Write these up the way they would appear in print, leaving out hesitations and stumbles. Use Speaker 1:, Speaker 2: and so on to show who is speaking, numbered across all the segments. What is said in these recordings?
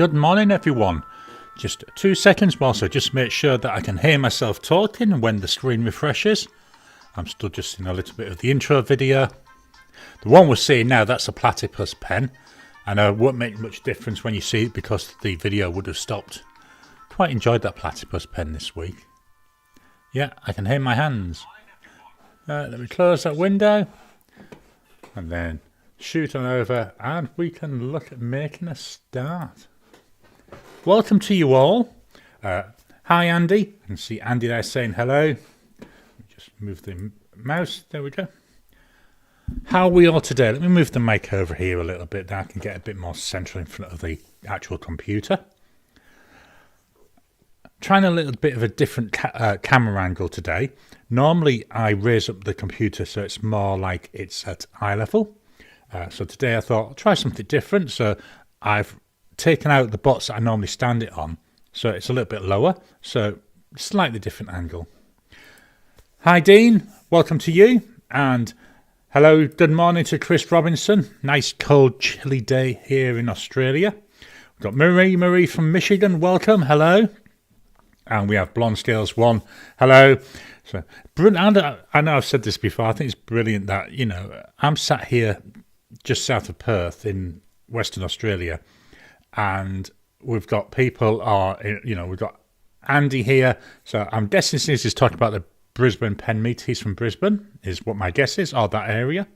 Speaker 1: Good morning, everyone. Just 2 seconds whilst I just make sure that I can hear myself talking when the screen refreshes. I'm still just in a little bit of the intro video. The one we're seeing now, that's a platypus pen. I know it won't make much difference when you see it because the video would have stopped. Quite enjoyed that platypus pen this week. Yeah, I can hear my hands. Let me close that window. And then shoot on over and we can look at making a start. Welcome to you all. Hi Andy. I can see Andy there saying hello. Just move the mouse. There we go. How are we all today? Let me move the mic over here a little bit. Now I can get a bit more central in front of the actual computer. Trying a little bit of a different camera angle today. Normally I raise up the computer so it's more like it's at eye level. So today I thought I'll try something different. So I've taken out the bots that I normally stand it on. So it's a little bit lower. So slightly different angle. Hi Dean, welcome to you. And hello, good morning to Chris Robinson. Nice cold chilly day here in Australia. We've got Marie from Michigan, welcome, hello. And we have Blonde Scales 1, hello. So brilliant. I know I've said this before, I think it's brilliant that, I'm sat here just south of Perth in Western Australia, and we've got people we've got Andy here. So I'm guessing since he's talking about the Brisbane pen meet, he's from Brisbane, is what my guess is, or that area.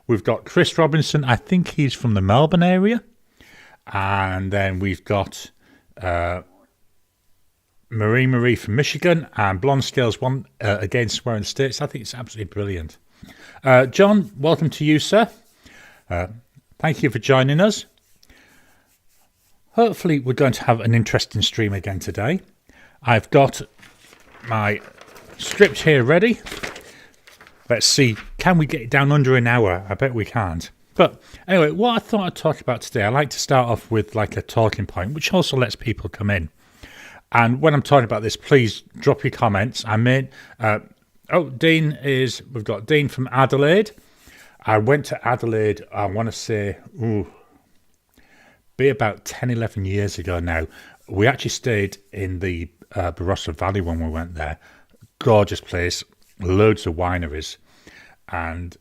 Speaker 1: We've got Chris Robinson, I think he's from the Melbourne area. And then we've got Marie from Michigan, and Blonde Scales 1, again swearing states. I think it's absolutely brilliant. John, welcome to you, sir. Thank you for joining us. Hopefully we're going to have an interesting stream again today. I've got my script here ready. Let's see, can we get it down under an hour? I bet we can't. But anyway, what I thought I'd talk about today, I like to start off with like a talking point, which also lets people come in. And when I'm talking about this, please drop your comments. We've got Dean from Adelaide. I went to Adelaide, I want to say, be about 10, 11 years ago now. We actually stayed in the Barossa Valley when we went there. Gorgeous place, loads of wineries. And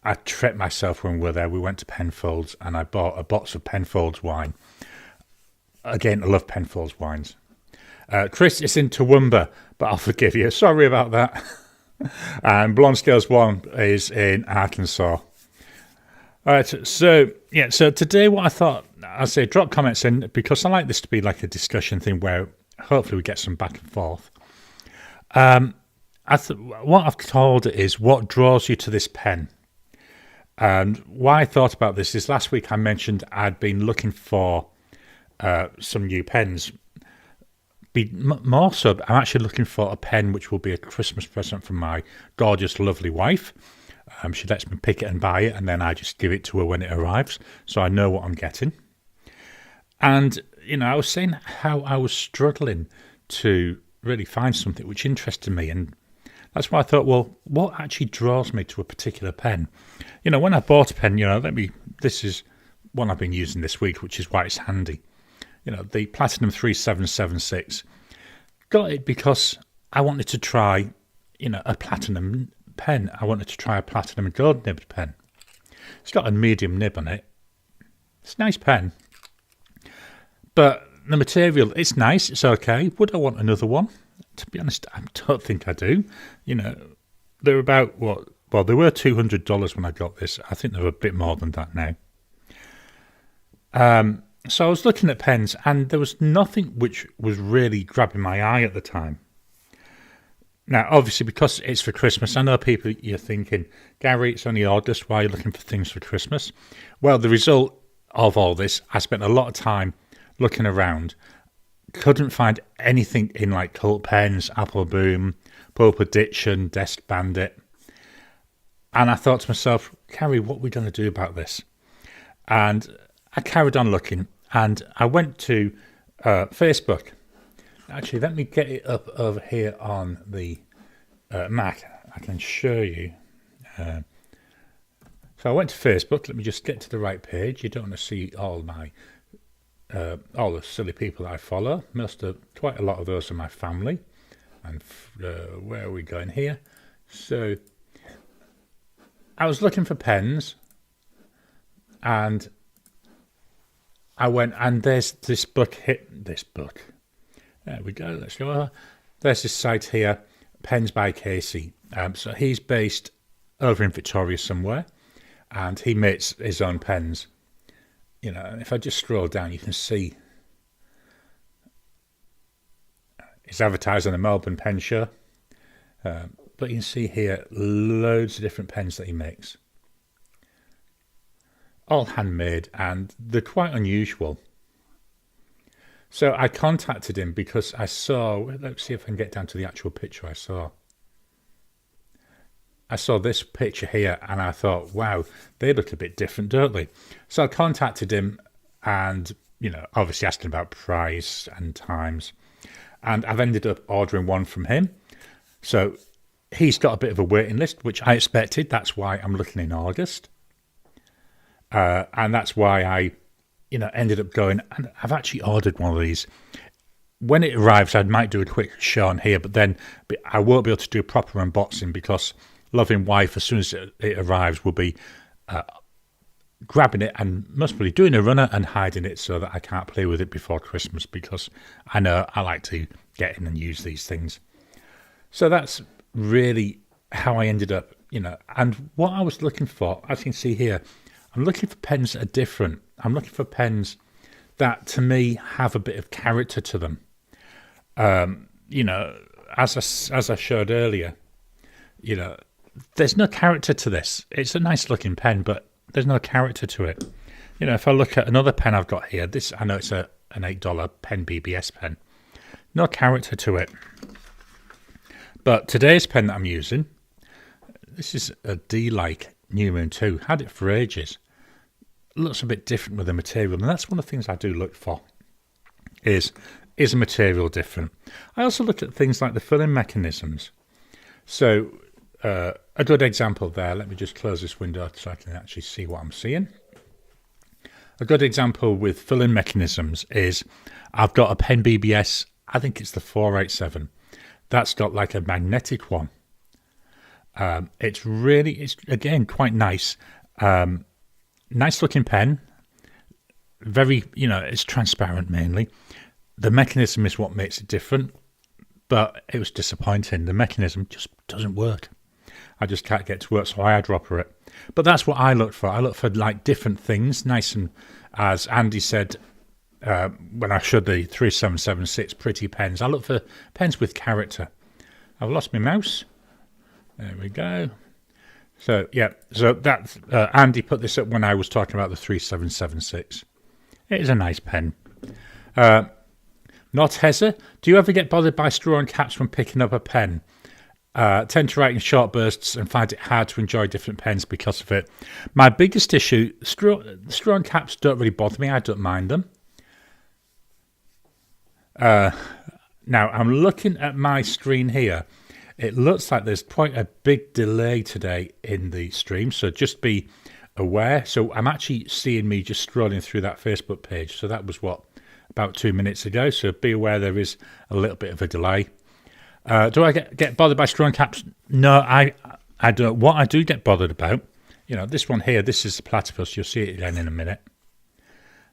Speaker 1: I treated myself when we were there. We went to Penfolds and I bought a box of Penfolds wine. Again, I love Penfolds wines. Chris is in Toowoomba, but I'll forgive you. Sorry about that. And Blonde Scales 1 is in Arkansas. All right, so today what I thought, I'll say drop comments in, because I like this to be like a discussion thing where hopefully we get some back and forth. What I've called it is what draws you to this pen. And why I thought about this is last week I mentioned I'd been looking for some new pens. More so, I'm actually looking for a pen which will be a Christmas present from my gorgeous, lovely wife. She lets me pick it and buy it, and then I just give it to her when it arrives, so I know what I'm getting. And, I was saying how I was struggling to really find something which interested me, and that's why I thought, well, what actually draws me to a particular pen? When I bought a pen, this is one I've been using this week, which is why it's handy. The Platinum 3776. Got it because I wanted to try, a platinum pen. I wanted to try a platinum gold nibbed pen. It's got a medium nib on it. It's a nice pen. But the material, it's nice, it's okay. Would I want another one? To be honest, I don't think I do. They're about, they were $200 when I got this. I think they're a bit more than that now. So I was looking at pens and there was nothing which was really grabbing my eye at the time. Now, obviously, because it's for Christmas, I know people, you're thinking, Garry, it's only August, why are you looking for things for Christmas? Well, the result of all this, I spent a lot of time looking around, couldn't find anything in like Cult Pens, Apple Boom, Pulp Addiction, Desk Bandit. And I thought to myself, Garry, what are we going to do about this? And I carried on looking. And I went to Facebook. Actually, let me get it up over here on the Mac. I can show you. So I went to Facebook. Let me just get to the right page. You don't want to see all my all the silly people I follow. Quite a lot of those are my family. And where are we going here? So I was looking for pens, and I went, and there's this book. There we go. Let's go over. There's this site here, Pens by Casey. So he's based over in Victoria somewhere, and he makes his own pens. You know, if I just scroll down, you can see it's advertised on the Melbourne Pen Show. But you can see here loads of different pens that he makes. All handmade, and they're quite unusual. So I contacted him because I saw, let's see if I can get down to the actual picture I saw. I saw this picture here and I thought, wow, they look a bit different, don't they? So I contacted him and, you know, obviously asking about price and times. And I've ended up ordering one from him. So he's got a bit of a waiting list, which I expected. That's why I'm looking in August. And that's why I, you know, ended up going, and I've actually ordered one of these. When it arrives, I might do a quick show on here, but then I won't be able to do a proper unboxing because loving wife, as soon as it arrives, will be grabbing it and most probably doing a runner and hiding it so that I can't play with it before Christmas, because I know I like to get in and use these things. So that's really how I ended up, you know, and what I was looking for, as you can see here, I'm looking for pens that are different. I'm looking for pens that, to me, have a bit of character to them. You know, as I showed earlier, you know, there's no character to this. It's a nice looking pen, but there's no character to it. You know, if I look at another pen I've got here, this, I know it's an $8 pen, BBS pen. No character to it. But today's pen that I'm using, this is a D-like New Moon 2. Had it for ages. Looks a bit different with the material, and that's one of the things I do look for. Is a material different? I also look at things like the filling mechanisms. So a good example there. Let me just close this window so I can actually see what I'm seeing. A good example with filling mechanisms is I've got a pen BBS. I think it's the 487. That's got like a magnetic one. It's again quite nice. Nice looking pen. Very, you know, it's transparent mainly. The mechanism is what makes it different, but it was disappointing. The mechanism just doesn't work. I just can't get to work, so I eyedropper it. But that's what I look for. I look for like different things, nice, and as Andy said when I showed the 3776 pretty pens, I look for pens with character. I've lost my mouse. There we go. So, yeah, so that's Andy put this up when I was talking about the 3776. It is a nice pen. Not Hezza, do you ever get bothered by straw and caps when picking up a pen? Tend to write in short bursts and find it hard to enjoy different pens because of it. My biggest issue, straw and caps don't really bother me. I don't mind them. Now, I'm looking at my screen here. It looks like there's quite a big delay today in the stream, so just be aware. So I'm actually seeing me just scrolling through that Facebook page. So that was, about 2 minutes ago. So be aware there is a little bit of a delay. Do I get bothered by straw and caps? No, I don't. What I do get bothered about, you know, this one here, this is the platypus. You'll see it again in a minute.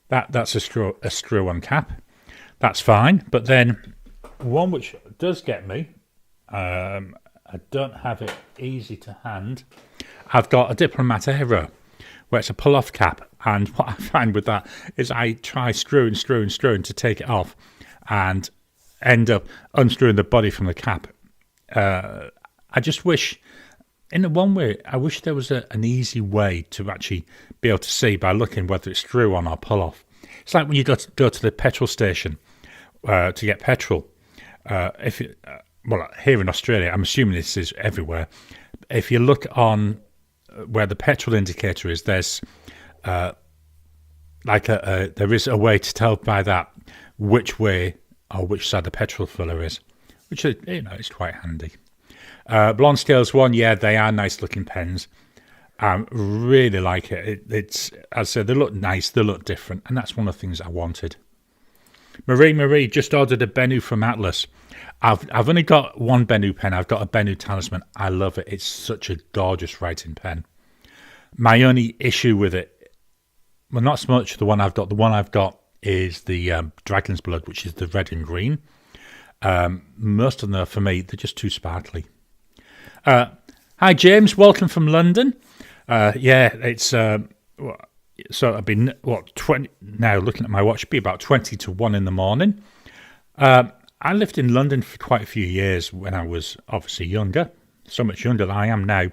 Speaker 1: That's a straw on cap. That's fine. But then one which does get me, I don't have it easy to hand. I've got a Diplomat Aero, where it's a pull-off cap, and what I find with that is I try screwing to take it off, and end up unscrewing the body from the cap. I just wish, in one way, I wish there was an easy way to actually be able to see by looking whether it's screw on or pull-off. It's like when you go to the petrol station to get petrol. Well, here in Australia, I'm assuming this is everywhere. If you look on where the petrol indicator is, there's there is a way to tell by that which way or which side the petrol filler is, which is, you know, it's quite handy. Blonde Scales 1, yeah, they are nice looking pens. Really like it. It's, as I said, they look nice, they look different, and that's one of the things I wanted. Marie just ordered a Bennu from Atlas. I've only got one Bennu pen. I've got a Bennu Talisman. I love it. It's such a gorgeous writing pen. My only issue with it, well, not so much the one I've got. The one I've got is the Dragon's Blood, which is the red and green. Most of them, for me, they're just too sparkly. Hi, James. Welcome from London. It's so I've been 20 now. Looking at my watch, it'd be about 20 to 1 in the morning. I lived in London for quite a few years when I was obviously younger, so much younger than I am now.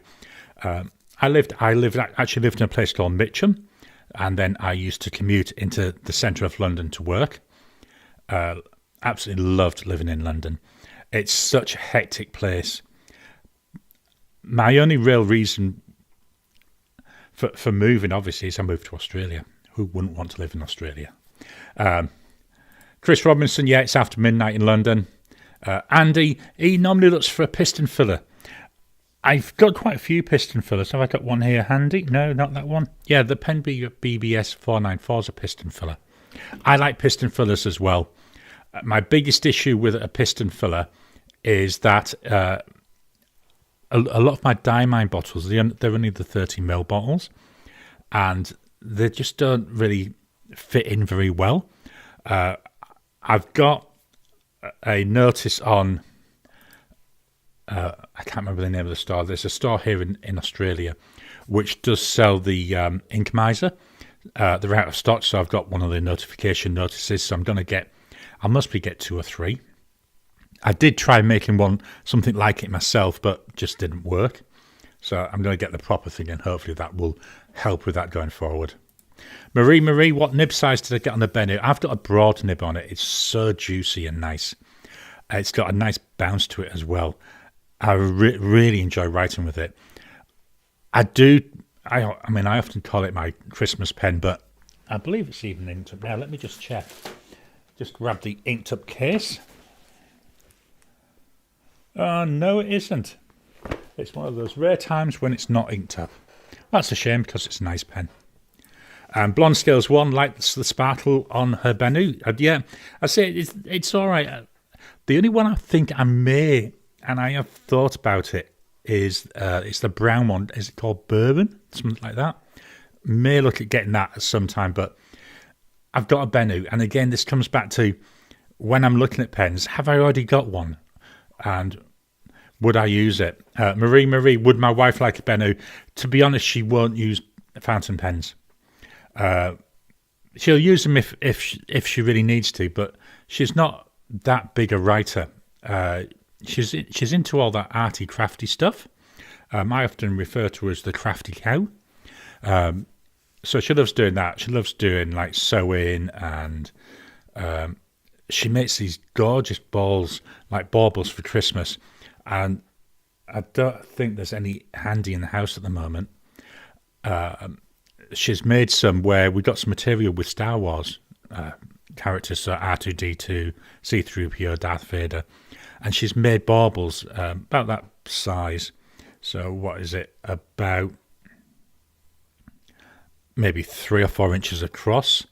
Speaker 1: I actually lived in a place called Mitcham, and then I used to commute into the centre of London to work. Absolutely loved living in London. It's such a hectic place. My only real reason for moving, obviously, is I moved to Australia. Who wouldn't want to live in Australia? Chris Robinson, yeah, it's after midnight in London. Andy, he normally looks for a piston filler. I've got quite a few piston fillers. Have I got one here handy? No, not that one. Yeah, the Pen BBS 494 is a piston filler. I like piston fillers as well. My biggest issue with a piston filler is that a lot of my Diamine bottles, they're only the 30ml bottles, and they just don't really fit in very well. I've got a notice on, I can't remember the name of the store. There's a store here in Australia which does sell the Inkmiser. They're out of stock, so I've got one of the notification notices, so I'll must get 2 or 3. I did try making something like it myself, but just didn't work. So I'm going to get the proper thing, and hopefully that will help with that going forward. Marie, what nib size did I get on the Bennu? I've got a broad nib on it. It's so juicy and nice. It's got a nice bounce to it as well. I really enjoy writing with it. I often call it my Christmas pen, but I believe it's even inked up now. Let me just check. Just grab the inked up case. No, it isn't. It's one of those rare times when it's not inked up. That's a shame because it's a nice pen. Blonde Scales 1 likes the sparkle on her Bennu. Yeah, I say it's all right. The only one I think I may, and I have thought about it, is it's the brown one. Is it called Bourbon? Something like that. May look at getting that at some time, but I've got a Bennu. And again, this comes back to when I'm looking at pens, have I already got one? And would I use it? Marie, would my wife like a Bennu? To be honest, she won't use fountain pens. She'll use them if she really needs to, but she's not that big a writer. She's into all that arty, crafty stuff. I often refer to her as the crafty cow. So she loves doing that. She loves doing like sewing, and she makes these gorgeous balls, like baubles for Christmas. And I don't think there's any handy in the house at the moment. She's made some where we got some material with Star Wars characters, so R2-D2, C-3PO, Darth Vader, and she's made baubles about that size. So what is it? About maybe 3 or 4 inches across,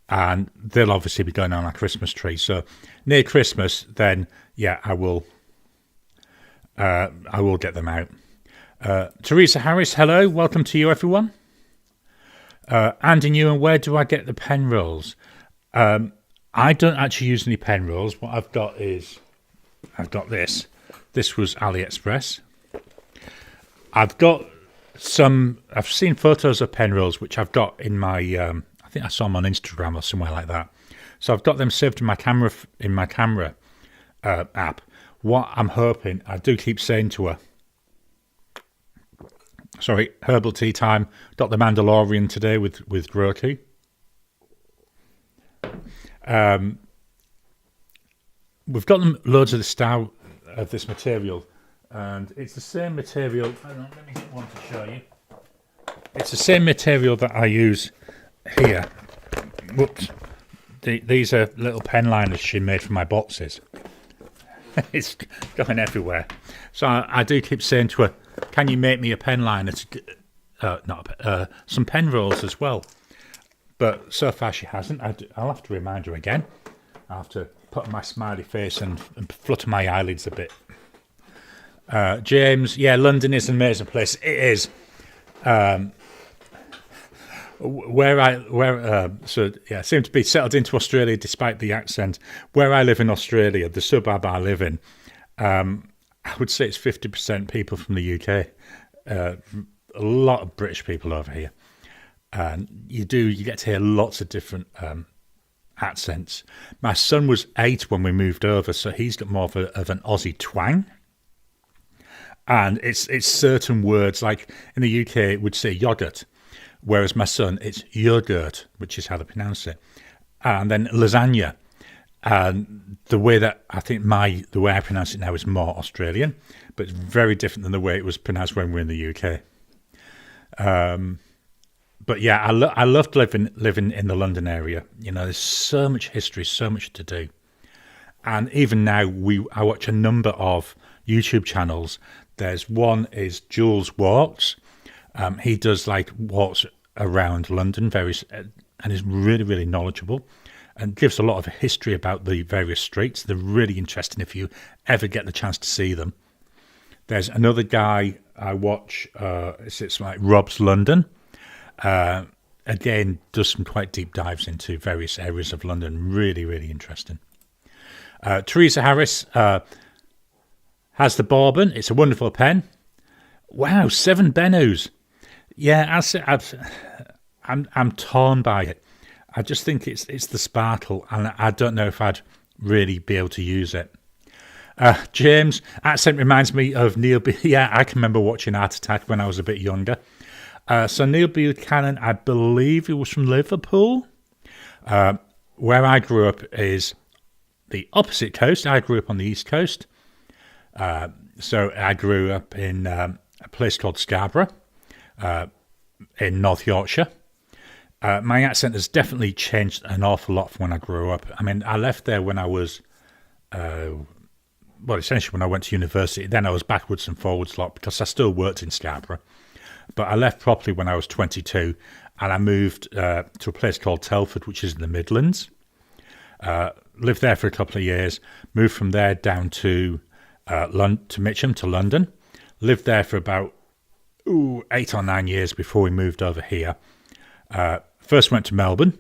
Speaker 1: and they'll obviously be going on our Christmas tree. So near Christmas, then yeah, I will get them out. Teresa Harris, hello, welcome to you, everyone. Andy Newen, where do I get the pen rolls? I don't actually use any pen rolls. What I've got this. This was AliExpress. I've seen photos of pen rolls, which I've got in my, I think I saw them on Instagram or somewhere like that. So I've got them saved in my camera app. What I'm hoping, I do keep saying to her, sorry, herbal tea time. Got the Mandalorian today with Groku. We've got them loads of the style of this material, and it's the same material. Hang on, let me get one to show you. It's the same material that I use here. Whoops. These are little pen liners she made for my boxes. It's going everywhere. So I do keep saying to her, can you make me a pen liner? some pen rolls as well. But so far she hasn't. I'll have to remind her again. I'll have to put on my smiley face and flutter my eyelids a bit. James, yeah, London is an amazing place. It is. I seem to be settled into Australia despite the accent. Where I live in Australia, the suburb I live in, I would say it's 50% people from the UK. A lot of British people over here. And you get to hear lots of different accents. My son was 8 when we moved over, so he's got more of an Aussie twang. And it's certain words, like in the UK it would say yogurt, whereas my son, it's yogurt, which is how they pronounce it. And then lasagna. And the way that the way I pronounce it now is more Australian, but it's very different than the way it was pronounced when we were in the UK. But yeah, I loved living in the London area. You know, there's so much history, so much to do. And even now, I watch a number of YouTube channels. There's one is Jules Walks. He does like walks around London, and is really, really knowledgeable, and gives a lot of history about the various streets. They're really interesting if you ever get the chance to see them. There's another guy I watch. It's like Rob's London. Again, does some quite deep dives into various areas of London. Really, really interesting. Teresa Harris has the Bourbon. It's a wonderful pen. Wow, 7 Bennos. Yeah, I'm torn by it. I just think it's the sparkle, and I don't know if I'd really be able to use it. James, accent reminds me of Neil. Yeah, I can remember watching Art Attack when I was a bit younger. So Neil Buchanan, I believe he was from Liverpool. Where I grew up is the opposite coast. I grew up on the East Coast. So I grew up in a place called Scarborough in North Yorkshire. My accent has definitely changed an awful lot from when I grew up. I mean, I left there when I was, essentially when I went to university. Then I was backwards and forwards a lot because I still worked in Scarborough. But I left properly when I was 22, and I moved to a place called Telford, which is in the Midlands. Lived there for a couple of years, moved from there down to Mitcham, to London. Lived there for about 8 or 9 years before we moved over here. First went to Melbourne,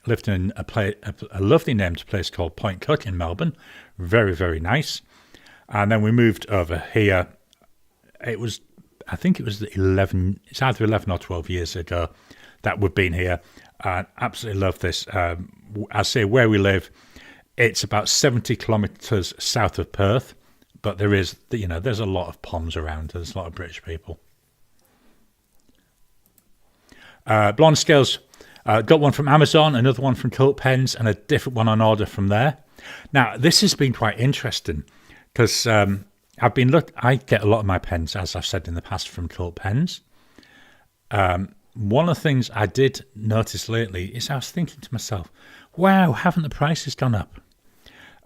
Speaker 1: lived in a lovely named place called Point Cook in Melbourne. Very, very nice. And then we moved over here. I think it was it's either 11 or 12 years ago that we've been here. I absolutely love this. I say where we live, it's about 70 kilometres south of Perth, but there's a lot of Poms around. There's a lot of British people. Blonde Scales, got one from Amazon, another one from Cult Pens, and a different one on order from there. Now, this has been quite interesting because I get a lot of my pens, as I've said in the past, from Cult Pens. One of the things I did notice lately is I was thinking to myself, wow, haven't the prices gone up?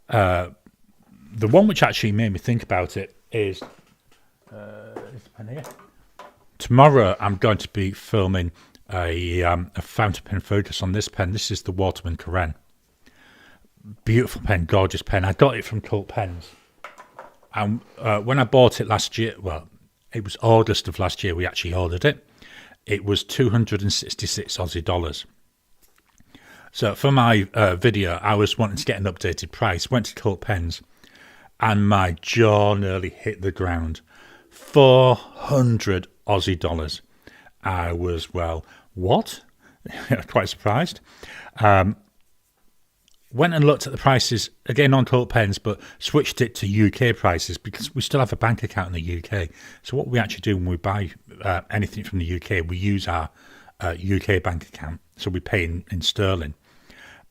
Speaker 1: The one which actually made me think about it is this pen here. Tomorrow I'm going to be filming a fountain pen focus on this pen. This is the Waterman Karen. Beautiful pen, gorgeous pen. I got it from Cult Pens. And when I bought it last year, well, it was August of last year we actually ordered it. It was 266 Aussie dollars. So for my video, I was wanting to get an updated price. Went to Cult Pens, and my jaw nearly hit the ground. 400 Aussie dollars. I was, well, what? Quite surprised. Went and looked at the prices, again on Cult Pens, but switched it to UK prices because we still have a bank account in the UK. So what we actually do when we buy anything from the UK, we use our UK bank account. So we pay in sterling.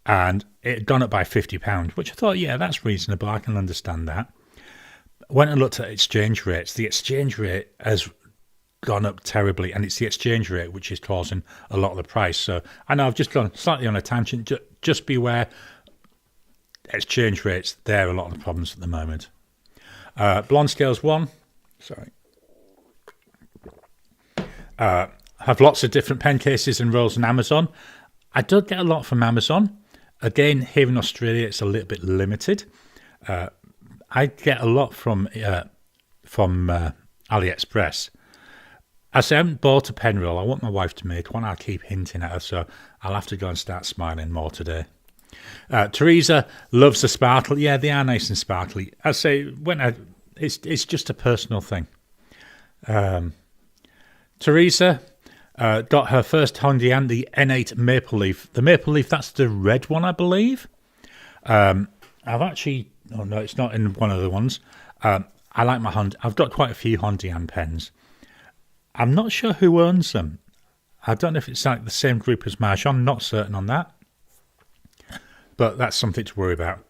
Speaker 1: And it had gone up by £50, which I thought, yeah, that's reasonable. I can understand that. Went and looked at exchange rates. The exchange rate has gone up terribly, and it's the exchange rate which is causing a lot of the price. So I know I've just gone slightly on a tangent. Just beware. Exchange rates, they're a lot of the problems at the moment. Blonde Scales 1. Sorry. Have lots of different pen cases and rolls on Amazon. I don't get a lot from Amazon. Again, here in Australia, it's a little bit limited. I get a lot from AliExpress. I say I haven't bought a pen roll. I want my wife to make one. I'll keep hinting at her, so I'll have to go and start smiling more today. Teresa loves the sparkle. Yeah, they are nice and sparkly. I say it's just a personal thing. Teresa got her first Hondian, the N8 Maple Leaf. The Maple Leaf, that's the red one, I believe. I've actually... Oh, no, it's not in one of the ones. I like my Honda. I've got quite a few Hondian pens. I'm not sure who owns them. I don't know if it's like the same group as Marjon. Not certain on that. But that's something to worry about.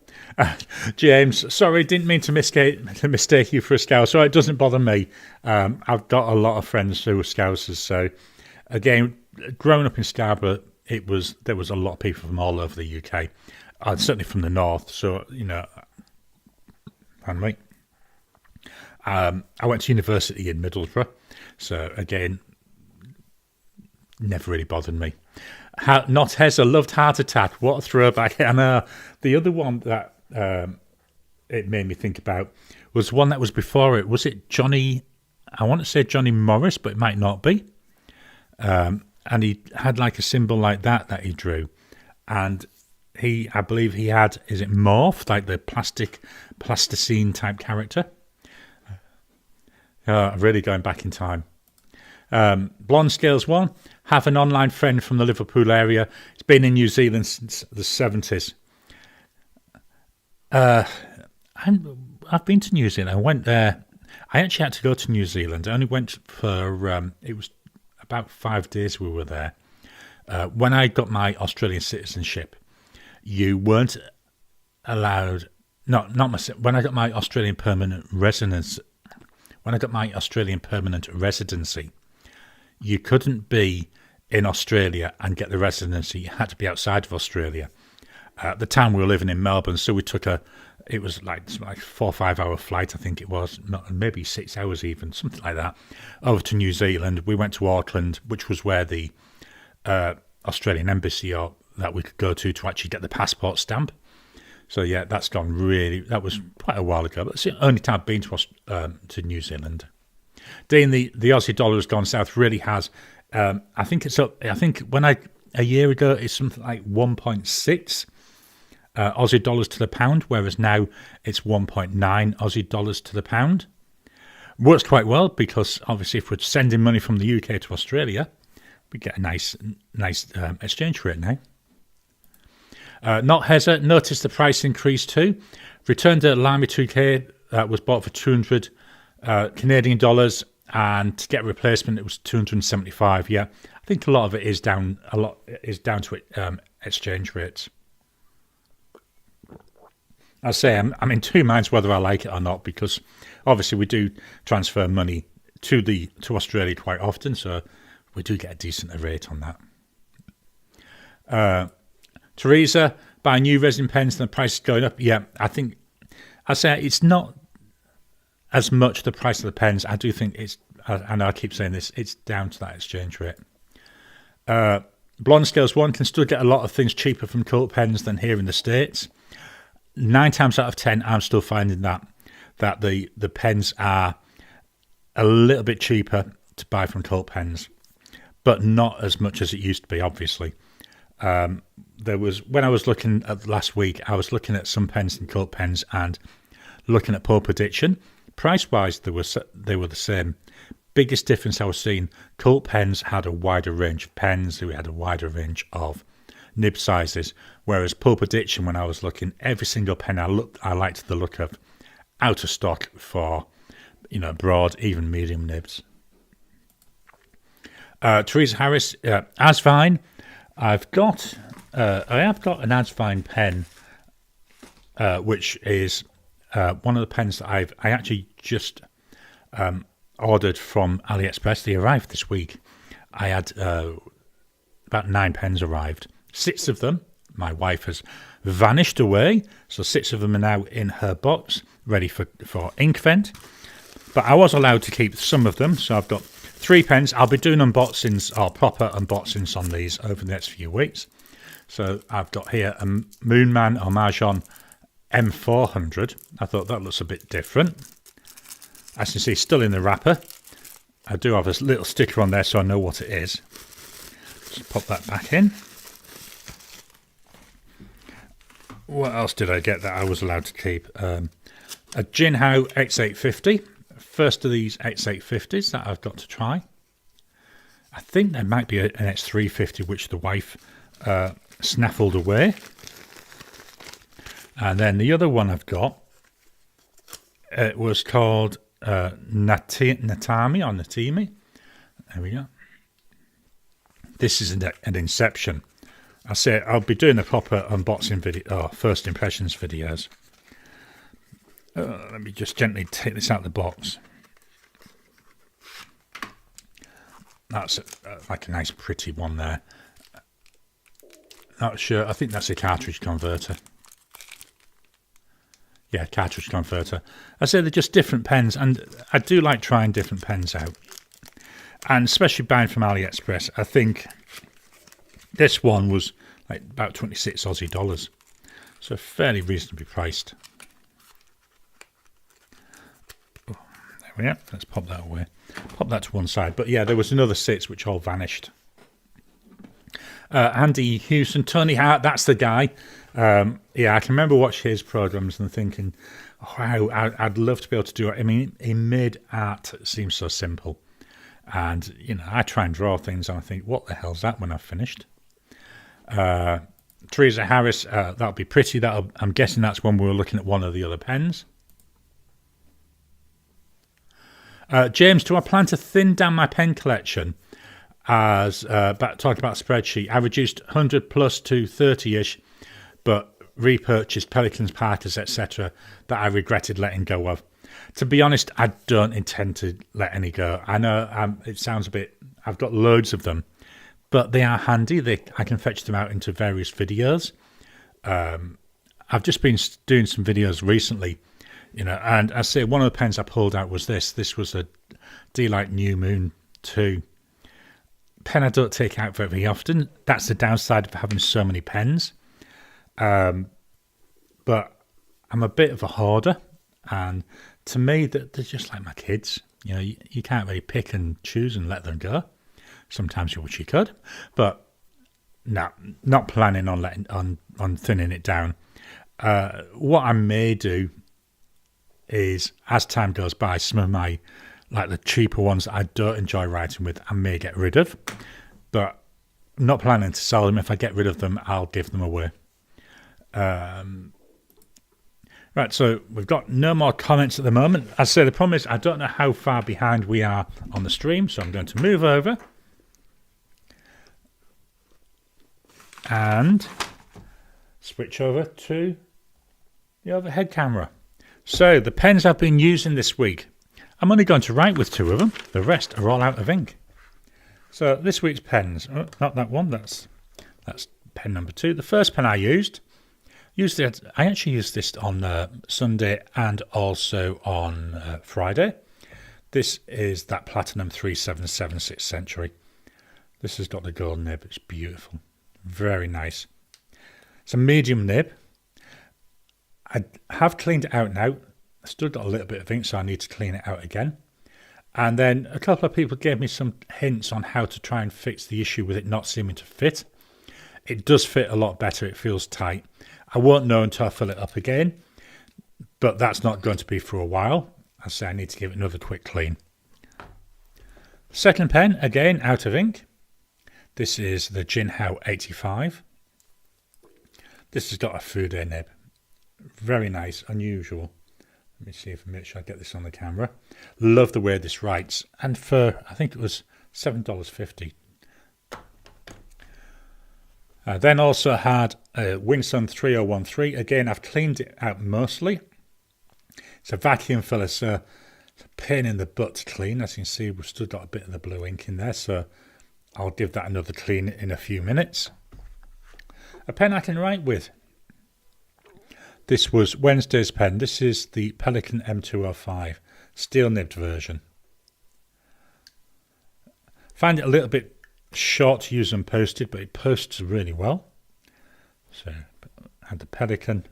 Speaker 1: James, sorry, didn't mean to mistake you for a Scouse. So it doesn't bother me. I've got a lot of friends who are Scousers. So, again, growing up in Scarborough, there was a lot of people from all over the UK. Certainly from the north. So, pardon me. I went to university in Middlesbrough. So, again, never really bothered me. Not Hezza loved Heart Attack. What a throwback. And the other one that it made me think about was one that was before it. Was it Johnny? I want to say Johnny Morris, but it might not be. And he had like a symbol like that he drew. And I believe he had, is it Morph? Like the plasticine type character? Really going back in time. Blonde Scales 1, have an online friend from the Liverpool area. He's been in New Zealand since the 70s. I've been to New Zealand. I went there. I actually had to go to New Zealand. I only went for, it was about 5 days we were there. When I got my Australian citizenship, you weren't allowed, when I got my Australian permanent residence, when I got my Australian permanent residency, you couldn't be in Australia and get the residency. You had to be outside of Australia. At the time we were living in Melbourne, so we took it was like 4 or 5 hour flight, I think it was, maybe 6 hours even, something like that, over to New Zealand. We went to Auckland, which was where the Australian embassy that we could go to actually get the passport stamp. So yeah, that was quite a while ago, but it's the only time I've been to New Zealand. Dean, the Aussie dollar has gone south, really has. I think it's up. I think a year ago it's something like 1.6 Aussie dollars to the pound, whereas now it's 1.9 Aussie dollars to the pound. Works quite well because obviously if we're sending money from the UK to Australia, we get a nice exchange rate now. Not Hezza noticed the price increase too. Returned a Lamy 2K that was bought for 200 Canadian dollars, and to get a replacement it was 275. Yeah, I think a lot of it is down. A lot is down to exchange rates. I say I'm in two minds whether I like it or not, because obviously we do transfer money to Australia quite often, so we do get a decent rate on that. Teresa, buy new resin pens and the price is going up. Yeah, I say it's not as much the price of the pens. I do think and I keep saying this, it's down to that exchange rate. Blonde Scales 1 can still get a lot of things cheaper from Colt pens than here in the States. 9 times out of 10, I'm still finding that the pens are a little bit cheaper to buy from Colt pens, but not as much as it used to be, obviously. When I was looking at last week, I was looking at some pens and Colt pens and looking at Pope Addiction. Price-wise, they were the same. Biggest difference I was seeing, Colt pens had a wider range of pens. We had a wider range of nib sizes, whereas Pope Addiction, when I was looking, every single pen I liked the look of, out of stock for broad, even medium nibs. Teresa Harris, Asvine. I have got an Asvine pen, which is one of the pens that I actually just ordered from AliExpress. They arrived this week. I had about 9 pens arrived. 6 of them, my wife has vanished away, so 6 of them are now in her box, ready for ink vent. But I was allowed to keep some of them, so I've got 3 pens. I'll be doing unboxings or proper unboxings on these over the next few weeks. So I've got here a Moonman or Mahjong M400. I thought that looks a bit different. As you see, still in the wrapper. I do have a little sticker on there so I know what it is. Just pop that back in. What else did I get that I was allowed to keep? A Jinhao X850. First of these X850s that I've got to try. I think there might be an X350 which the wife snaffled away. And then the other one I've got, it was called Natami or Natimi. There we go. This is an Inception. I say I'll be doing a proper unboxing video, first impressions videos. Let me just gently take this out of the box. That's like a nice pretty one there. Not sure, I think that's a cartridge converter. Yeah, cartridge converter. I say they're just different pens, and I do like trying different pens out. And especially buying from AliExpress, I think this one was like about 26 Aussie dollars. So fairly reasonably priced. Oh, there we are. Let's pop that away. Pop that to one side. But yeah, there was another 6 which all vanished. Andy Houston, Tony Hart, that's the guy. Yeah, I can remember watching his programs and thinking, wow, I'd love to be able to do it. I mean, he made art that seems so simple. And, you know, I try and draw things and I think, what the hell's that when I've finished? Teresa Harris, that'll be pretty. I'm guessing that's when we were looking at one of the other pens. James, do I plan to thin down my pen collection? As talking about a spreadsheet, I reduced 100 plus to 30-ish, but repurchased Pelicans, Parkers, etc. that I regretted letting go of. To be honest, I don't intend to let any go. I know it sounds a bit... I've got loads of them, but they are handy. I can fetch them out into various videos. I've just been doing some videos recently, you know, and I say one of the pens I pulled out was this. This was a D-Light New Moon 2. Pen I don't take out very often. That's the downside of having so many pens. But I'm a bit of a hoarder, and to me, they're just like my kids. You know, you can't really pick and choose and let them go. Sometimes you wish you could, but no, not planning on thinning it down. What I may do is, as time goes by, some of my, like the cheaper ones that I don't enjoy writing with, I may get rid of, but I'm not planning to sell them. If I get rid of them, I'll give them away. Right, so we've got no more comments at the moment. As I say, the problem is I don't know how far behind we are on the stream, so I'm going to move over and switch over to the overhead camera. So the pens I've been using this week, I'm only going to write with 2 of them. The rest are all out of ink. So this week's pens, not that one, that's pen number 2. The first pen I I actually used this on Sunday and also on Friday. This is that Platinum 377 6th Century. This has got the gold nib. It's beautiful. Very nice. It's a medium nib. I have cleaned it out now. I still got a little bit of ink, so I need to clean it out again. And then a couple of people gave me some hints on how to try and fix the issue with it not seeming to fit. It does fit a lot better. It feels tight. I won't know until I fill it up again, but that's not going to be for a while. I say I need to give it another quick clean. Second pen, again, out of ink. This is the Jinhao 85. This has got a Fude nib. Very nice, unusual. Let me see if I make sure I get this on the camera. Love the way this writes. And for, I think it was $7.50. Then also had a Winsun 3013. Again, I've cleaned it out mostly. It's a vacuum filler, so it's a pain in the butt to clean. As you can see, we've still got a bit of the blue ink in there, so I'll give that another clean in a few minutes. A pen I can write with. This was Wednesday's pen. This is the Pelikan M205 steel nibbed version. Find it a little bit short to use unposted, but it posts really well. So add the Pelican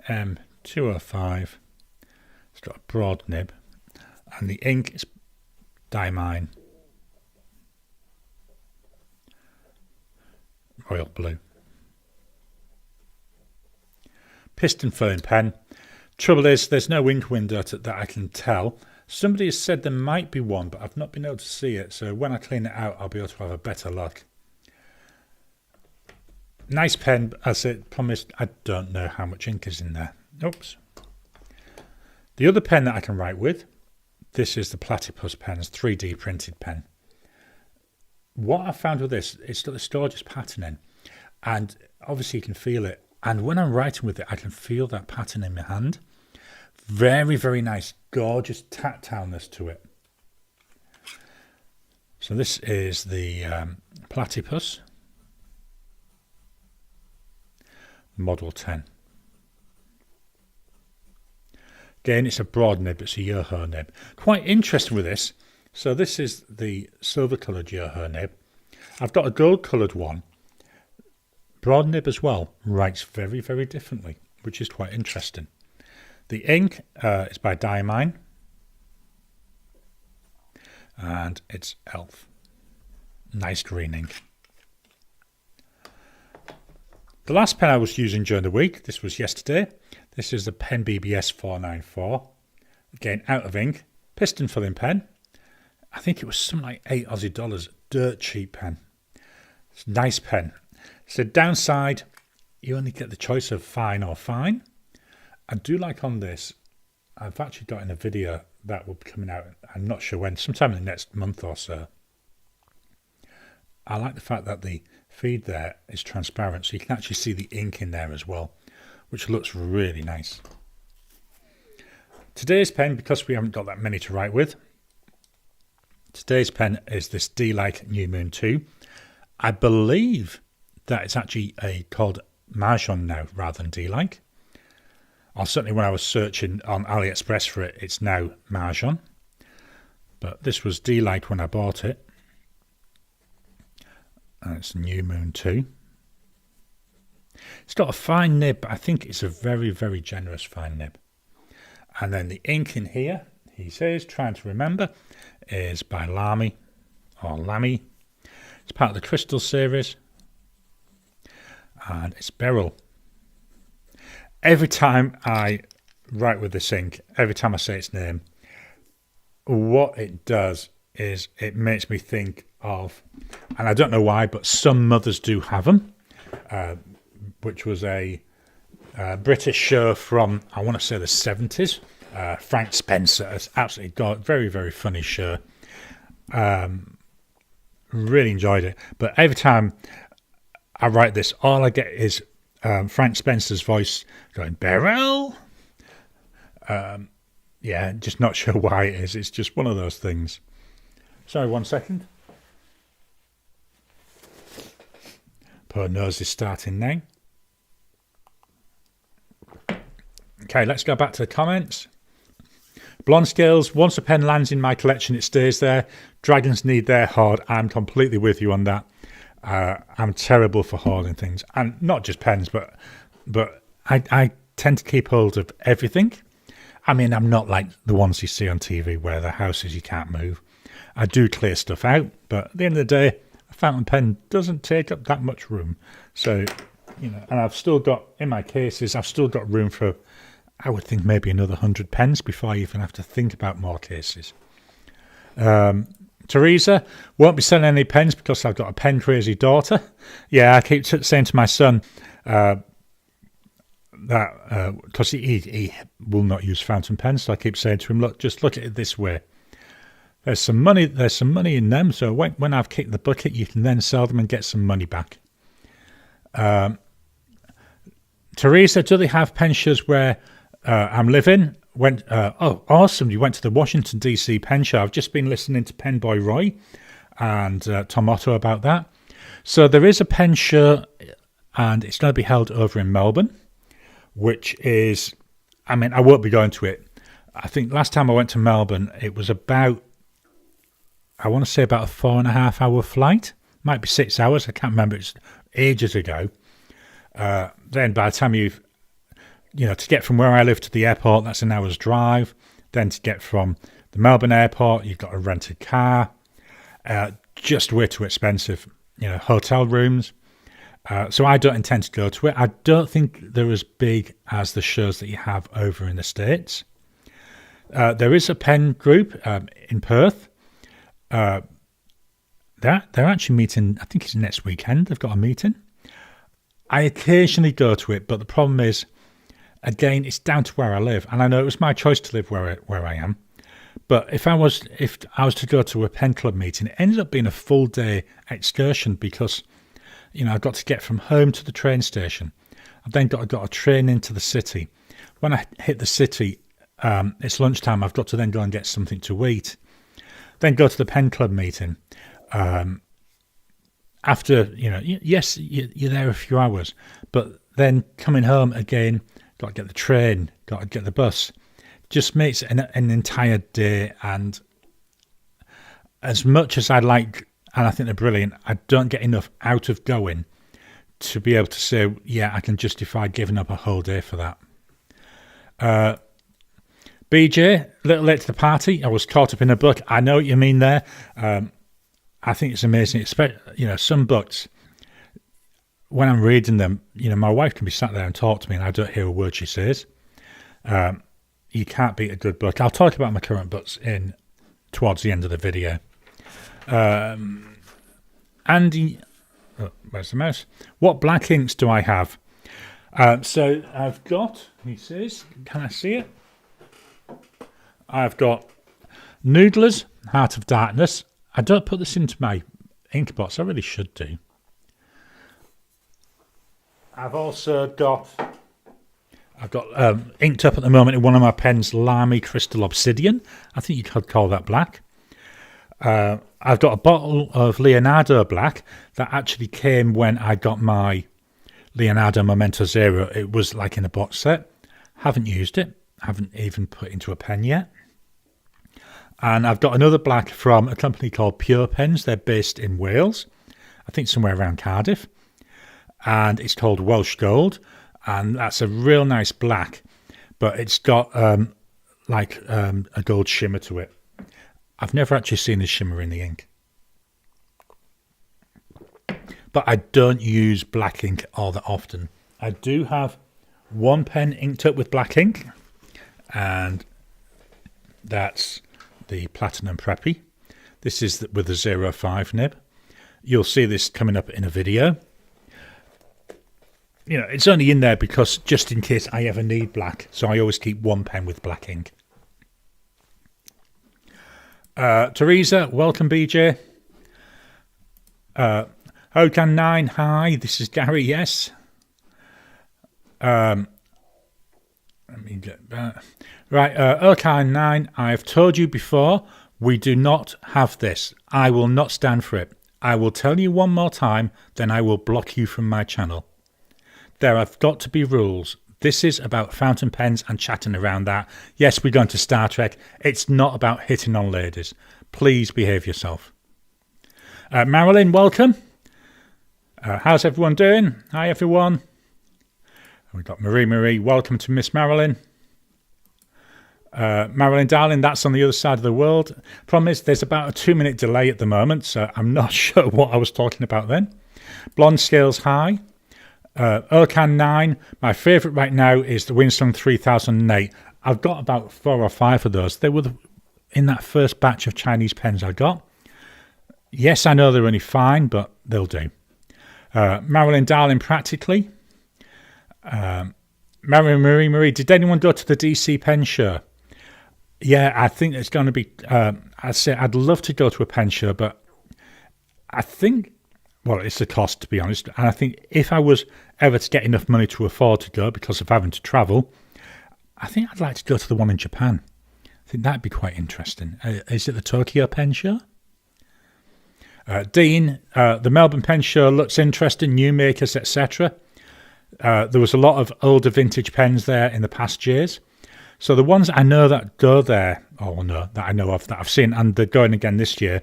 Speaker 1: M205. It's got a broad nib, and the ink is Diamine Royal Blue. Piston filling pen. Trouble is, there's no ink window that I can tell. Somebody has said there might be one, but I've not been able to see it. So when I clean it out, I'll be able to have a better look. Nice pen, as it promised. I don't know how much ink is in there. Oops. The other pen that I can write with, this is the Platypus pen's 3D printed pen. What I found with this, it's got the Storges pattern in, and obviously you can feel it. And when I'm writing with it, I can feel that pattern in my hand. Very, very nice, gorgeous tactileness to it. So this is the Platypus Model 10. Again, it's a broad nib, it's a Yoho nib. Quite interesting with this. So this is the silver coloured Yoho nib. I've got a gold coloured one. Broad nib as well, writes very, very differently, which is quite interesting. The ink is by Diamine, and it's Elf. Nice green ink. The last pen I was using during the week, this was yesterday. This is the Pen BBS 494. Again, out of ink, piston filling pen. I think it was something like $8 Aussie, dirt cheap pen. It's a nice pen. So downside, you only get the choice of fine or fine. I do like on this, I've actually got in a video that will be coming out, I'm not sure when, sometime in the next month or so. I like the fact that the feed there is transparent, so you can actually see the ink in there as well, which looks really nice. Today's pen, because we haven't got that many to write with, today's pen is this D-Like New Moon 2. I believe that it's actually called Mahjong now rather than D-Like. Or certainly when I was searching on AliExpress for it, it's now Mahjong. But this was D-Like when I bought it. And it's New Moon 2. It's got a fine nib, but I think it's a very, very generous fine nib. And then the ink in here, he says, trying to remember, is by Lamy, or Lamy. It's part of the Crystal series. And it's Beryl. Every time I write with this ink, every time I say its name, what it does is it makes me think of, and I don't know why, but some mothers do have them, which was a British show from, I want to say the 70s. Frank Spencer. It's absolutely very, very funny show. Really enjoyed it. But every time I write this, all I get is Frank Spencer's voice going, Beryl. Yeah, just not sure why it is. It's just one of those things. Sorry, 1 second. Poor nose is starting now. Okay, let's go back to the comments. Blonde Scales, once a pen lands in my collection, it stays there. Dragons need their hoard. I'm completely with you on that. I'm terrible for hoarding things. And not just pens, but I tend to keep hold of everything. I mean, I'm not like the ones you see on TV where the houses you can't move. I do clear stuff out, but at the end of the day, a fountain pen doesn't take up that much room. So, you know, and I've still got, in my cases, I've still got room for, I would think, maybe another 100 pens before I even have to think about more cases. Teresa, won't be selling any pens because I've got a pen crazy daughter. Yeah, I keep saying to my son that because he will not use fountain pens, so I keep saying to him, look, just look at it this way. There's some money in them, so when I've kicked the bucket, you can then sell them and get some money back. Teresa, do they have pen shows where I'm living? Oh, awesome. You went to the Washington, D.C. pen show. I've just been listening to Pen Boy Roy and Tom Otto about that. So there is a pen show, and it's going to be held over in Melbourne, which is, I mean, I won't be going to it. I think last time I went to Melbourne, it was about I want to say about a 4.5 hour flight. Might be 6 hours. I can't remember. It's ages ago. Then by the time to get from where I live to the airport, that's an hour's drive. Then to get from the Melbourne airport, you've got a rented car. Just way too expensive. Hotel rooms. So I don't intend to go to it. I don't think they're as big as the shows that you have over in the States. There is a pen group in Perth. They're actually meeting, I think it's next weekend. They've got a meeting. I occasionally go to it, but the problem is, again, it's down to where I live. And I know it was my choice to live where I am. But if I was to go to a pen club meeting, it ended up being a full day excursion because, I've got to get from home to the train station. I've then got a train into the city. When I hit the city, it's lunchtime. I've got to then go and get something to eat. Then go to the pen club meeting. After, yes, you're there a few hours, but then coming home again, got to get the train, got to get the bus. Just makes an entire day. And as much as I like, and I think they're brilliant, I don't get enough out of going to be able to say, yeah, I can justify giving up a whole day for that. BJ, a little late to the party. I was caught up in a book. I know what you mean there. I think it's amazing. Some books, when I'm reading them, my wife can be sat there and talk to me and I don't hear a word she says. You can't beat a good book. I'll talk about my current books towards the end of the video. Andy, where's the mouse? What black inks do I have? So I've got, he says, can I see it? I've got Noodler's Heart of Darkness. I don't put this into my ink box. I really should do. I've also got inked up at the moment in one of my pens, Lamy Crystal Obsidian. I think you could call that black. I've got a bottle of Leonardo black that actually came when I got my Leonardo Memento Zero. It was like in a box set. Haven't used it. Haven't even put it into a pen yet. And I've got another black from a company called Pure Pens. They're based in Wales. I think somewhere around Cardiff. And it's called Welsh Gold. And that's a real nice black. But it's got a gold shimmer to it. I've never actually seen the shimmer in the ink. But I don't use black ink all that often. I do have one pen inked up with black ink. And that's the Platinum Preppy. This is with the 05 nib. You'll see this coming up in a video. It's only in there because just in case I ever need black. So I always keep one pen with black ink. Teresa, welcome BJ. Hokan9, hi, this is Garry, yes. Let me get that. Right, Hokan9, I've told you before, we do not have this. I will not stand for it. I will tell you one more time, then I will block you from my channel. There have got to be rules. This is about fountain pens and chatting around that. Yes, we're going to Star Trek. It's not about hitting on ladies. Please behave yourself. Marilyn, welcome. How's everyone doing? Hi, everyone. We've got Marie. Welcome to Miss Marilyn. Marilyn, darling, that's on the other side of the world. Problem is, there's about a 2-minute delay at the moment, so I'm not sure what I was talking about then. Blonde Scales, hi. Urcan 9, my favourite right now is the Winston 3008. I've got about 4 or 5 of those. They were in that first batch of Chinese pens I got. Yes, I know they're only fine, but they'll do. Marilyn, darling, practically. Marie, did anyone go to the DC pen show? Yeah, I think it's going to be, I'd love to go to a pen show, but I think, well, it's the cost, to be honest. And I think if I was ever to get enough money to afford to go because of having to travel, I think I'd like to go to the one in Japan. I think that'd be quite interesting. Is it the Tokyo Pen Show? Dean, the Melbourne Pen Show looks interesting, new makers, etc. There was a lot of older vintage pens there in the past years. So the ones I know that go there, that I know of, that I've seen, and they're going again this year,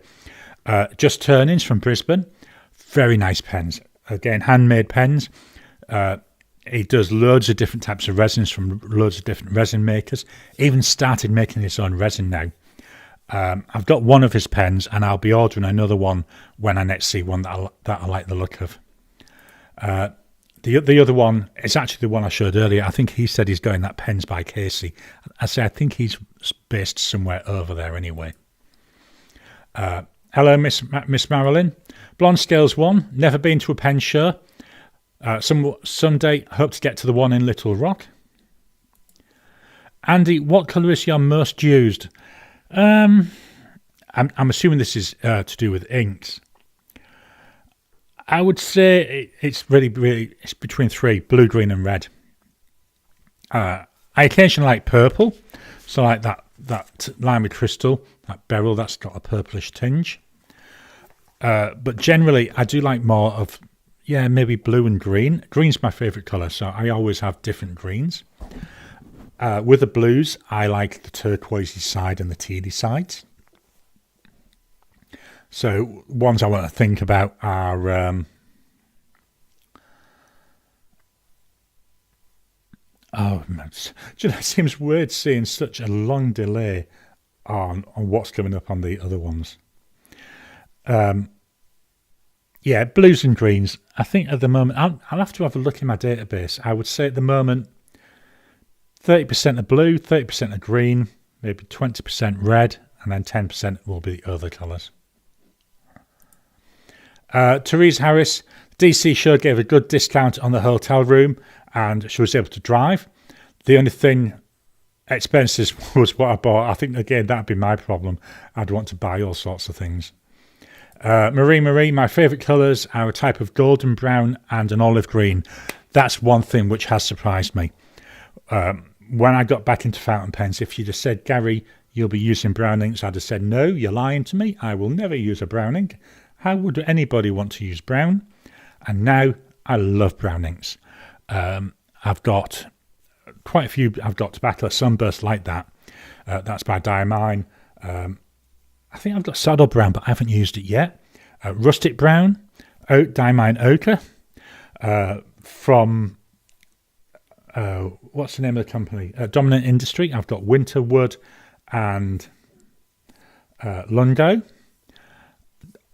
Speaker 1: Just Turnings from Brisbane. Very nice pens. Again, handmade pens. He does loads of different types of resins from loads of different resin makers. Even started making his own resin now. I've got one of his pens, and I'll be ordering another one when I next see one that I like the look of. The other one is actually the one I showed earlier. I think he said he's going that Pens by Casey. I think he's based somewhere over there anyway. Hello, Miss Marilyn. Blonde Scales 1. Never been to a pen show. Someday hope to get to the one in Little Rock. Andy, what colour is your most used? I'm assuming this is to do with inks. I would say it's really it's between 3: blue, green, and red. I occasionally like purple, so like that Lime Crystal, that beryl, that's got a purplish tinge. But generally, I do like more of maybe blue and green. Green's my favourite colour, so I always have different greens. With the blues, I like the turquoisey side and the tealy sides. So ones I want to think about are it seems weird seeing such a long delay on what's coming up on the other ones. Blues and greens. I think at the moment, I'll have to have a look in my database. I would say at the moment 30% of blue, 30% of green, maybe 20% red, and then 10% will be the other colours. Therese Harris, DC show gave a good discount on the hotel room and she was able to drive. The only thing expenses was what I bought. I think, again, that'd be my problem. I'd want to buy all sorts of things. Marie, my favourite colours are a type of golden brown and an olive green. That's one thing which has surprised me. When I got back into fountain pens, if you'd have said, Garry, you'll be using brown inks, I'd have said, no, you're lying to me. I will never use a brown ink. How would anybody want to use brown? And now I love brown inks. I've got quite a few. I've got Tobacco Sunburst like that. That's by Diamine. I think I've got Saddle Brown, but I haven't used it yet. Rustic Brown, Diamine Ochre from, what's the name of the company? Dominant Industry. I've got Winterwood and Lungo.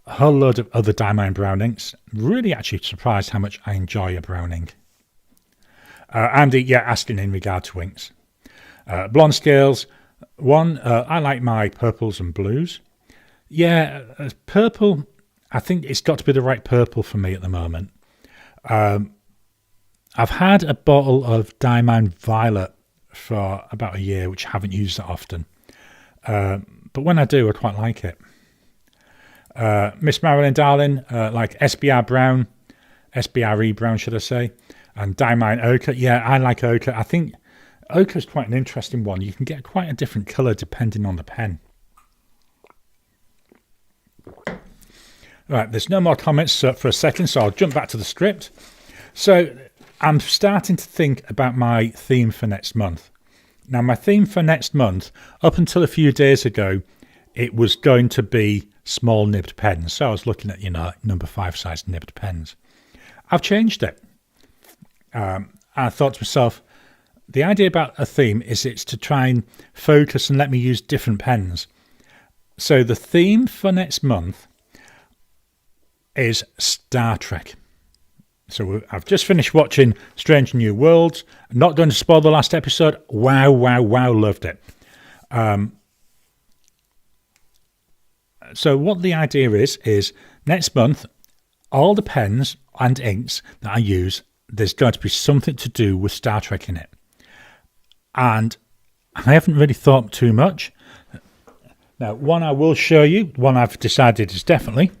Speaker 1: A whole load of other Diamine brown inks. Really actually surprised how much I enjoy a brown ink. Andy, asking in regard to inks. Blonde Scales 1. I like my purples and blues. Purple, I think it's got to be the right purple for me at the moment. I've had a bottle of Diamine Violet for about a year, which I haven't used that often. But when I do, I quite like it. Miss Marilyn Darling, like SBR Brown, SBRE Brown, should I say, and Diamine Ochre. I like ochre. I think ochre is quite an interesting one. You can get quite a different colour depending on the pen. Right, there's no more comments for a second, so I'll jump back to the script. So I'm starting to think about my theme for next month. Now, my theme for next month, up until a few days ago, it was going to be small nibbed pens. So I was looking at, number 5 size nibbed pens. I've changed it. I thought to myself, the idea about a theme is it's to try and focus and let me use different pens. So the theme for next month is Star Trek. So I've just finished watching Strange New Worlds. I'm not going to spoil the last episode. Wow, loved it. So what the idea is next month, all the pens and inks that I use, there's going to be something to do with Star Trek in it. And I haven't really thought too much. Now, one I will show you, one I've decided is definitely,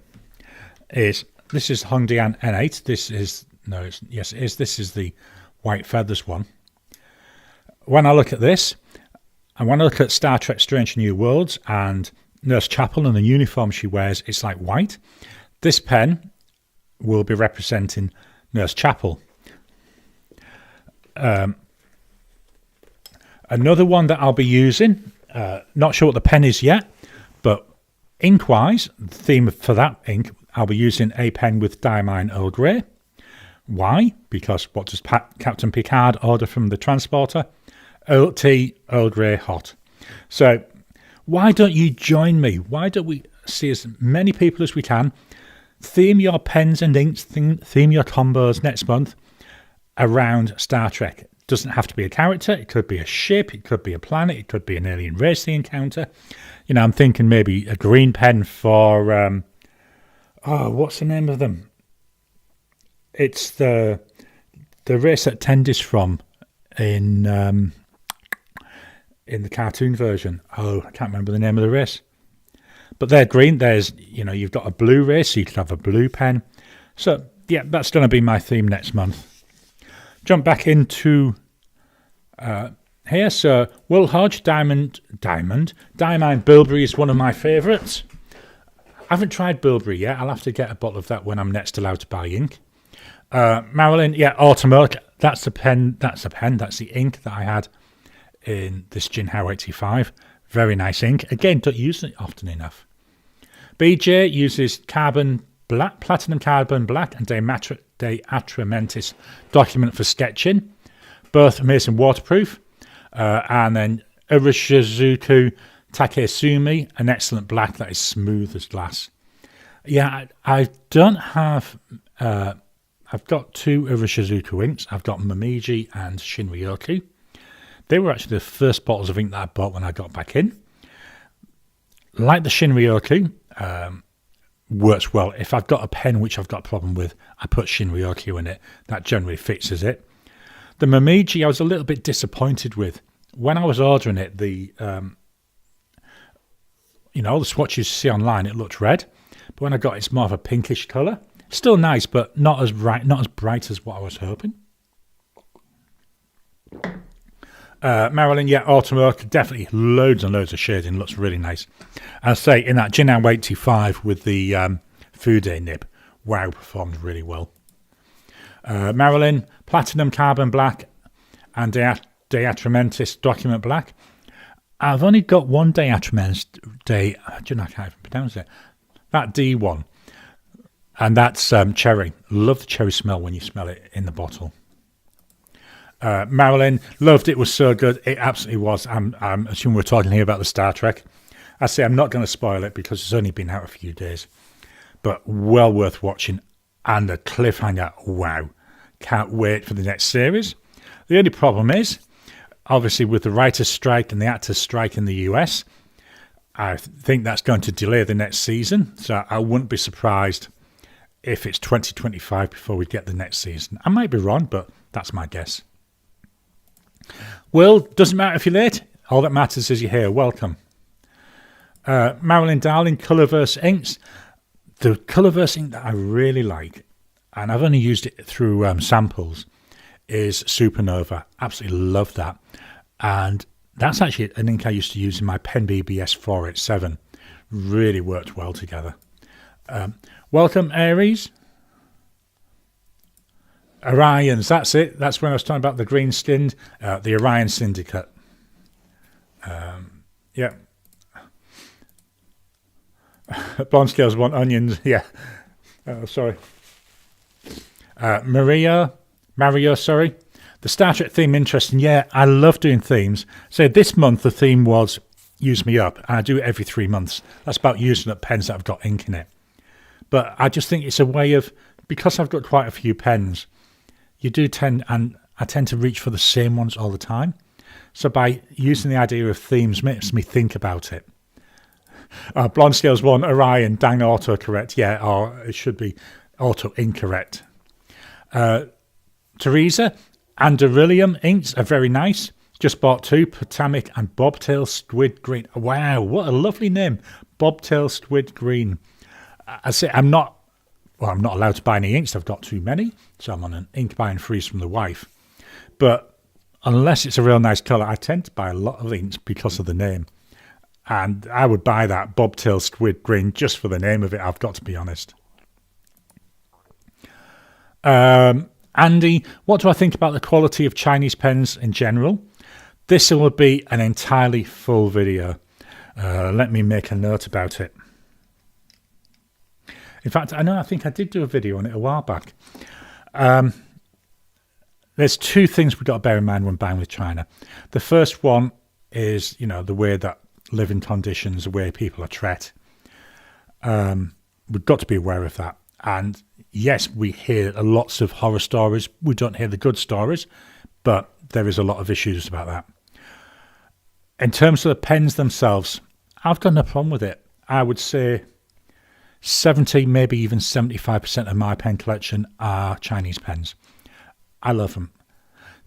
Speaker 1: is this is Hongdian N8. This is the White Feathers one. When I look at this, and when I look at Star Trek Strange New Worlds and Nurse Chapel and the uniform she wears, it's like white. This pen will be representing Nurse Chapel. Another one that I'll be using, not sure what the pen is yet, but Ink-wise, the theme for that ink, I'll be using a pen with Diamine Earl Grey. Why? Because what does Captain Picard order from the transporter? Tea, Earl Grey hot. So why don't you join me? Why don't we see as many people as we can? Theme your pens and inks, theme your combos next month around Star Trek. It doesn't have to be a character. It could be a ship. It could be a planet. It could be an alien race they encounter. You know, I'm thinking maybe a green pen for, what's the name of them? It's the race that Tendy's from in the cartoon version. Oh, I can't remember the name of the race. But they're green. There's, you've got a blue race, so you could have a blue pen. So, yeah, that's going to be my theme next month. Jump back into here. So, Will Hodge, Diamond Bilberry is one of my favourites. I haven't tried Bilberry yet. I'll have to get a bottle of that when I'm next allowed to buy ink. Marilyn, Autumn Oak. That's the ink that I had in this Jinhao 85. Very nice ink. Again, don't use it often enough. BJ uses platinum carbon black and De Atramentis document for sketching. Both amazing waterproof. And then Urishizuku Takesumi, an excellent black that is smooth as glass. Yeah, I don't have... I've got two Urishizuku inks. I've got Momiji and Shinryoku. They were actually the first bottles of ink that I bought when I got back in. Like the Shinryoku, works well. If I've got a pen which I've got a problem with, I put Shinryoku in it. That generally fixes it. The Momiji I was a little bit disappointed with. When I was ordering it, the swatches you see online, it looked red. But when I got it, it's more of a pinkish colour. Still nice, but not as bright as what I was hoping. Marilyn, Autumn Oak, definitely loads and loads of shading, looks really nice. I'll say in that Jinhao 85 with the Fude nib, wow, performed really well. Marilyn, Platinum Carbon Black and De Atramentis Document Black. I've only got one De Atramentis, I can't even pronounce it, that D1. And that's cherry. Love the cherry smell when you smell it in the bottle. Marilyn, loved it, was so good. It absolutely was. I'm assuming we're talking here about the Star Trek. I say I'm not going to spoil it because it's only been out a few days. But well worth watching. And the cliffhanger, wow. Can't wait for the next series. The only problem is, obviously with the writer's strike and the actor's strike in the US, I think that's going to delay the next season. So I wouldn't be surprised if it's 2025 before we get the next season. I might be wrong, but that's my guess. Well, doesn't matter if you're late. All that matters is you're here. Welcome. Marilyn Darling, Colourverse inks. The Colourverse ink that I really like, and I've only used it through samples, is Supernova. Absolutely love that. And that's actually an ink I used to use in my Pen BBS 487. Really worked well together. Welcome, Aries. Orions, that's it. That's when I was talking about the green skinned, the Orion Syndicate. Yeah. Blonde scales want onions. Yeah. Sorry. Mario, sorry. The Star Trek theme, interesting. Yeah, I love doing themes. So this month the theme was Use Me Up, and I do it every 3 months. That's about using up pens that have got ink in it. But I just think it's a way of, because I've got quite a few pens, I tend to reach for the same ones all the time. So by using the idea of themes makes me think about it. Blonde Scales 1, Orion, dang autocorrect. Yeah, or it should be auto incorrect. Teresa, Anderillium inks are very nice. Just bought 2, Potomac and Bobtail Squid Green. Wow, what a lovely name. Bobtail Squid Green. I say I'm not allowed to buy any inks. I've got too many. So I'm on an ink buying freeze from the wife. But unless it's a real nice colour, I tend to buy a lot of inks because of the name. And I would buy that Bobtail Squid Green just for the name of it, I've got to be honest. Andy, what do I think about the quality of Chinese pens in general? This will be an entirely full video. Let me make a note about it. In fact, I think I did do a video on it a while back. There's two things we've got to bear in mind when buying with China. The first one is, the way that living conditions, the way people are treated. We've got to be aware of that. And yes, we hear lots of horror stories. We don't hear the good stories, but there is a lot of issues about that. In terms of the pens themselves, I've got no problem with it. I would say 70, maybe even 75% of my pen collection are Chinese pens. I love them.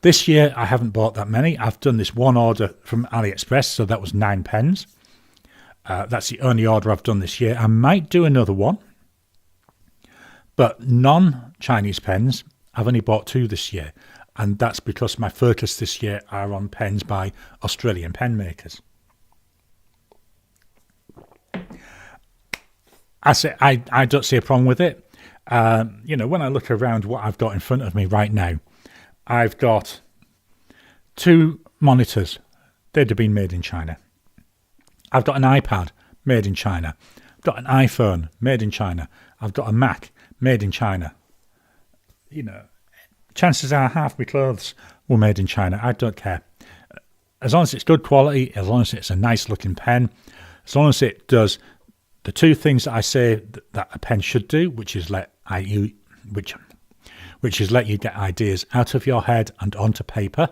Speaker 1: This year, I haven't bought that many. I've done this one order from AliExpress, so that was 9 pens. That's the only order I've done this year. I might do another one. But non-Chinese pens, I've only bought 2 this year. And that's because my focus this year are on pens by Australian pen makers. I don't see a problem with it. When I look around what I've got in front of me right now, I've got 2 monitors. They'd have been made in China. I've got an iPad made in China. I've got an iPhone made in China. I've got a Mac made in China. Chances are half my clothes were made in China. I don't care. As long as it's good quality, as long as it's a nice looking pen, as long as it does the 2 things that I say that a pen should do, which is let you get ideas out of your head and onto paper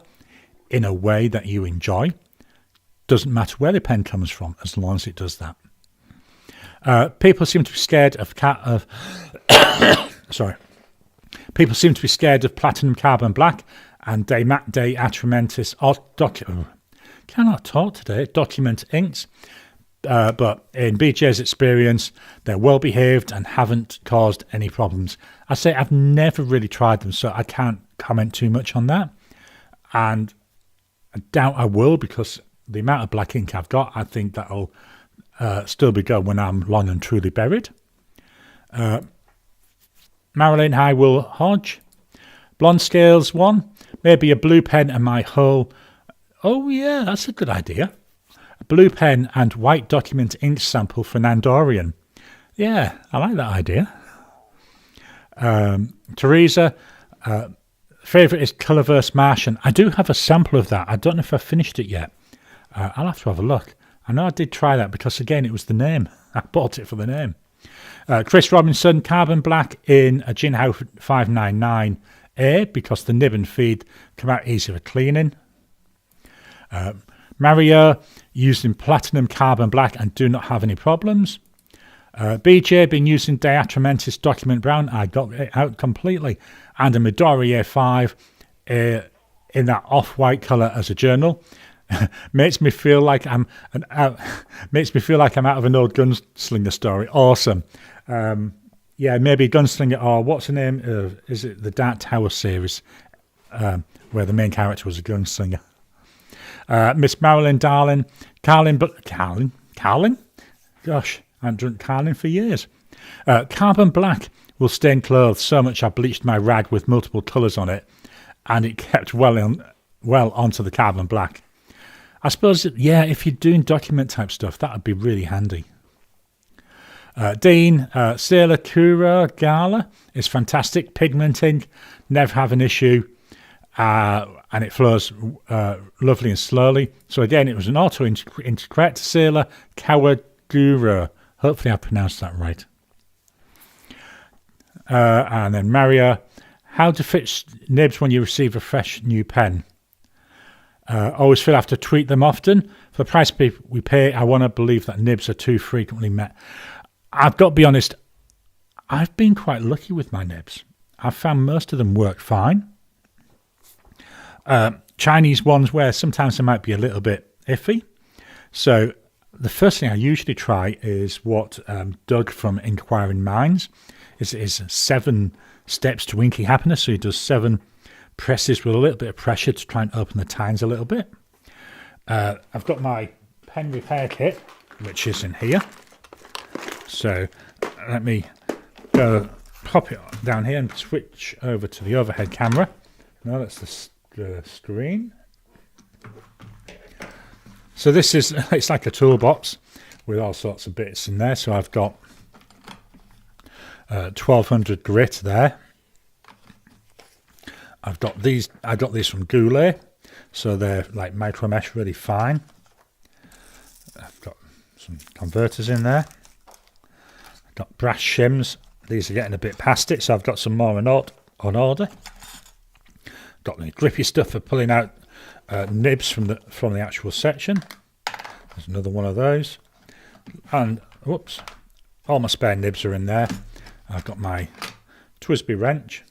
Speaker 1: in a way that you enjoy. Doesn't matter where the pen comes from, as long as it does that. People seem to be scared of People seem to be scared of platinum carbon black and de atramentis cannot talk today. Document inks. But in BJ's experience, they're well behaved and haven't caused any problems. I say I've never really tried them, so I can't comment too much on that. And I doubt I will, because the amount of black ink I've got, I think that'll still be good when I'm long and truly buried. Marilyn Highwool Hodge. Blonde scales 1. Maybe a blue pen and my whole... Oh yeah, that's a good idea. A blue pen and white document ink sample for Nandorian. Yeah, I like that idea. Teresa, favourite is Colourverse Martian. I do have a sample of that. I don't know if I've finished it yet. I'll have to have a look. I know I did try that because, again, it was the name. I bought it for the name. Chris Robinson, carbon black in a Jinhao 599A because the nib and feed come out easy for cleaning. Mario, using platinum carbon black and do not have any problems. BJ, been using de atramentis document brown. I got it out completely. And a Midori A5 in that off-white colour as a journal. makes me feel like I'm out of an old gunslinger story. Awesome. Maybe Gunslinger, or what's the name? Is it the Dark Tower series, where the main character was a gunslinger? Miss Marilyn Darling, Carlin? Gosh, I haven't drunk Carlin for years. Carbon black will stain clothes so much I bleached my rag with multiple colours on it, and it kept well onto the carbon black. I suppose, if you're doing document type stuff, that would be really handy. Dean, Sailor Kura Gala is fantastic. Pigmenting, never have an issue, and it flows lovely and slowly. So again, it was an auto-intercret Sailor Kawagura. Hopefully I pronounced that right. And then Maria, how to fix nibs when you receive a fresh new pen. Always feel I have to tweak them often. For the price we pay, I want to believe that nibs are too frequently met. I've got to be honest, I've been quite lucky with my nibs. I've found most of them work fine. Chinese ones where sometimes they might be a little bit iffy. So the first thing I usually try is what Doug from Inquiring Minds is 7 steps to inky happiness. So he does 7 presses with a little bit of pressure to try and open the tines a little bit. I've got my pen repair kit, which is in here. So let me go pop it down here and switch over to the overhead camera. No, that's the screen. So this is, it's like a toolbox with all sorts of bits in there. So I've got 1200 grit there. I've got these. I got these from Goulet, so they're like micro mesh, really fine. I've got some converters in there. I've got brass shims. These are getting a bit past it, so I've got some more on order. Got the grippy stuff for pulling out nibs from the actual section. There's another one of those, and whoops, all my spare nibs are in there. I've got my Twisby wrench.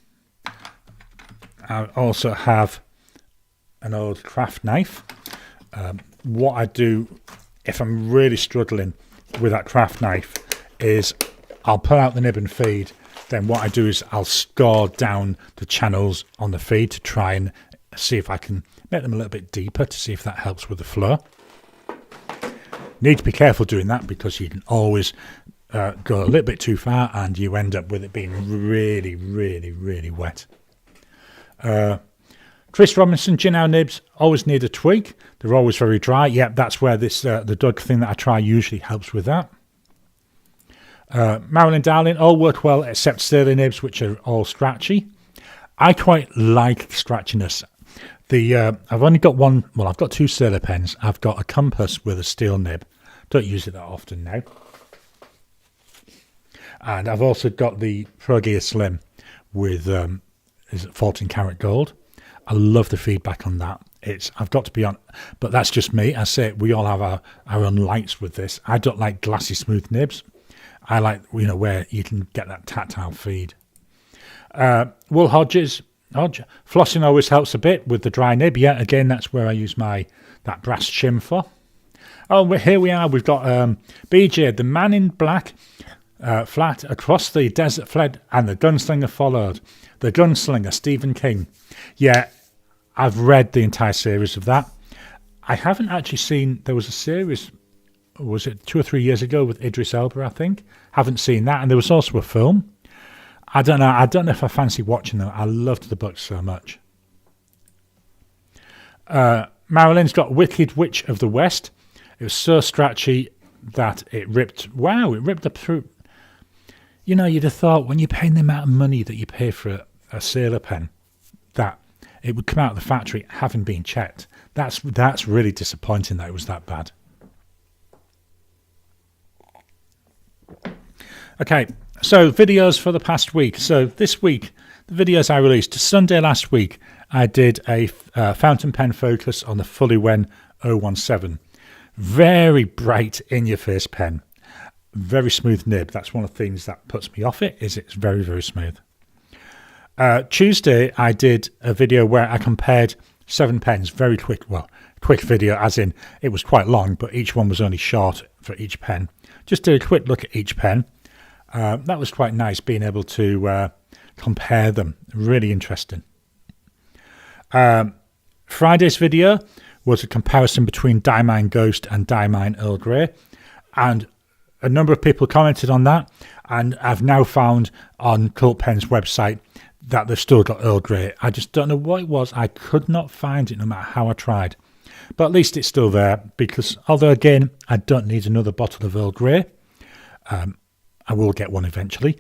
Speaker 1: I also have an old craft knife. What I do if I'm really struggling with that craft knife is I'll pull out the nib and feed. Then what I do is I'll score down the channels on the feed to try and see if I can make them a little bit deeper to see if that helps with the flow. Need to be careful doing that because you can always go a little bit too far and you end up with it being really, really, really wet. Chris Robinson gin hour nibs always need a tweak. They're always very dry. Yep, that's where this the Doug thing that I try usually helps with that. Marilyn Darling, all work well except Sterling nibs, which are all scratchy. I quite like scratchiness. I've only got one. Well, I've got two Sterling pens. I've got a compass with a steel nib. Don't use it that often now. And I've also got the Pro Gear Slim with 14 karat gold. I love the feedback on that. I've got to be on, but that's just me. I say we all have our own likes with this. I don't like glassy smooth nibs. I like, where you can get that tactile feed. Wool Hodge, flossing always helps a bit with the dry nib. Yeah, again, that's where I use that brass shim for. Oh, here we are. We've got BJ, the man in black, flat across the desert fled, and the gunslinger followed. The Gunslinger, Stephen King. Yeah, I've read the entire series of that. I haven't actually seen, there was a series, was it 2 or 3 years ago with Idris Elba, I think. Haven't seen that. And there was also a film. I don't know if I fancy watching them. I loved the book so much. Marilyn's got Wicked Witch of the West. It was so scratchy that it ripped. Wow, it ripped up through. You'd have thought when you're paying the amount of money that you pay for a sailor pen, that it would come out of the factory having been checked. That's really disappointing that it was that bad. Okay, so videos for the past week. So this week, the videos I released. Sunday last week, I did a fountain pen focus on the Fully Wen 017. Very bright, in-your-face pen. Very smooth nib. That's one of the things that puts me off it, is it's very, very smooth. Tuesday, I did a video where I compared 7 pens. Very quick video, as in it was quite long, but each one was only short for each pen. Just did a quick look at each pen. That was quite nice, being able to compare them. Really interesting. Friday's video was a comparison between Diamine Ghost and Diamine Earl Grey, and a number of people commented on that, and I've now found on Cult Pen's website that they've still got Earl Grey. I just don't know what it was. I could not find it no matter how I tried. But at least it's still there, because although, again, I don't need another bottle of Earl Grey, I will get one eventually.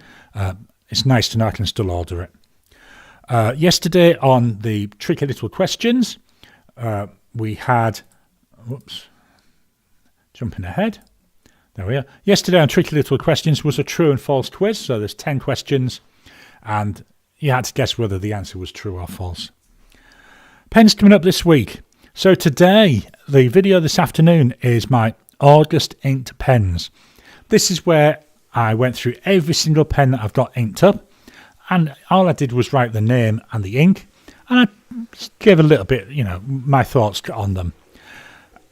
Speaker 1: It's nice to know I can still order it. Yesterday on the Tricky Little Questions, we had... Whoops. Jumping ahead. There we are. Yesterday on Tricky Little Questions was a true and false quiz. So there's 10 questions, and you had to guess whether the answer was true or false. Pens coming up this week. So today, the video this afternoon is my August inked pens. This is where I went through every single pen that I've got inked up, and all I did was write the name and the ink, and I gave a little bit, my thoughts on them.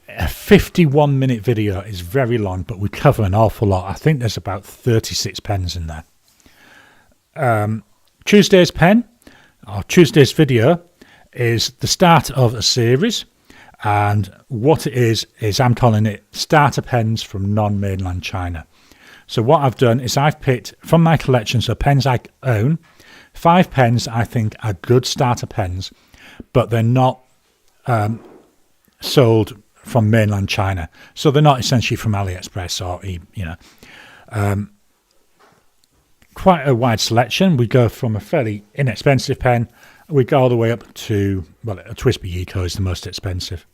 Speaker 1: A 51-minute video is very long, but we cover an awful lot. I think there's about 36 pens in there. Tuesday's pen, or Tuesday's video, is the start of a series, and what it is I'm calling it Starter Pens from Non-Mainland China. So what I've done is I've picked from my collection, so pens I own, 5 pens I think are good starter pens, but they're not sold from mainland China. So they're not essentially from AliExpress or, quite a wide selection. We go from a fairly inexpensive pen, we go all the way up to, well, a TWSBI Eco is the most expensive.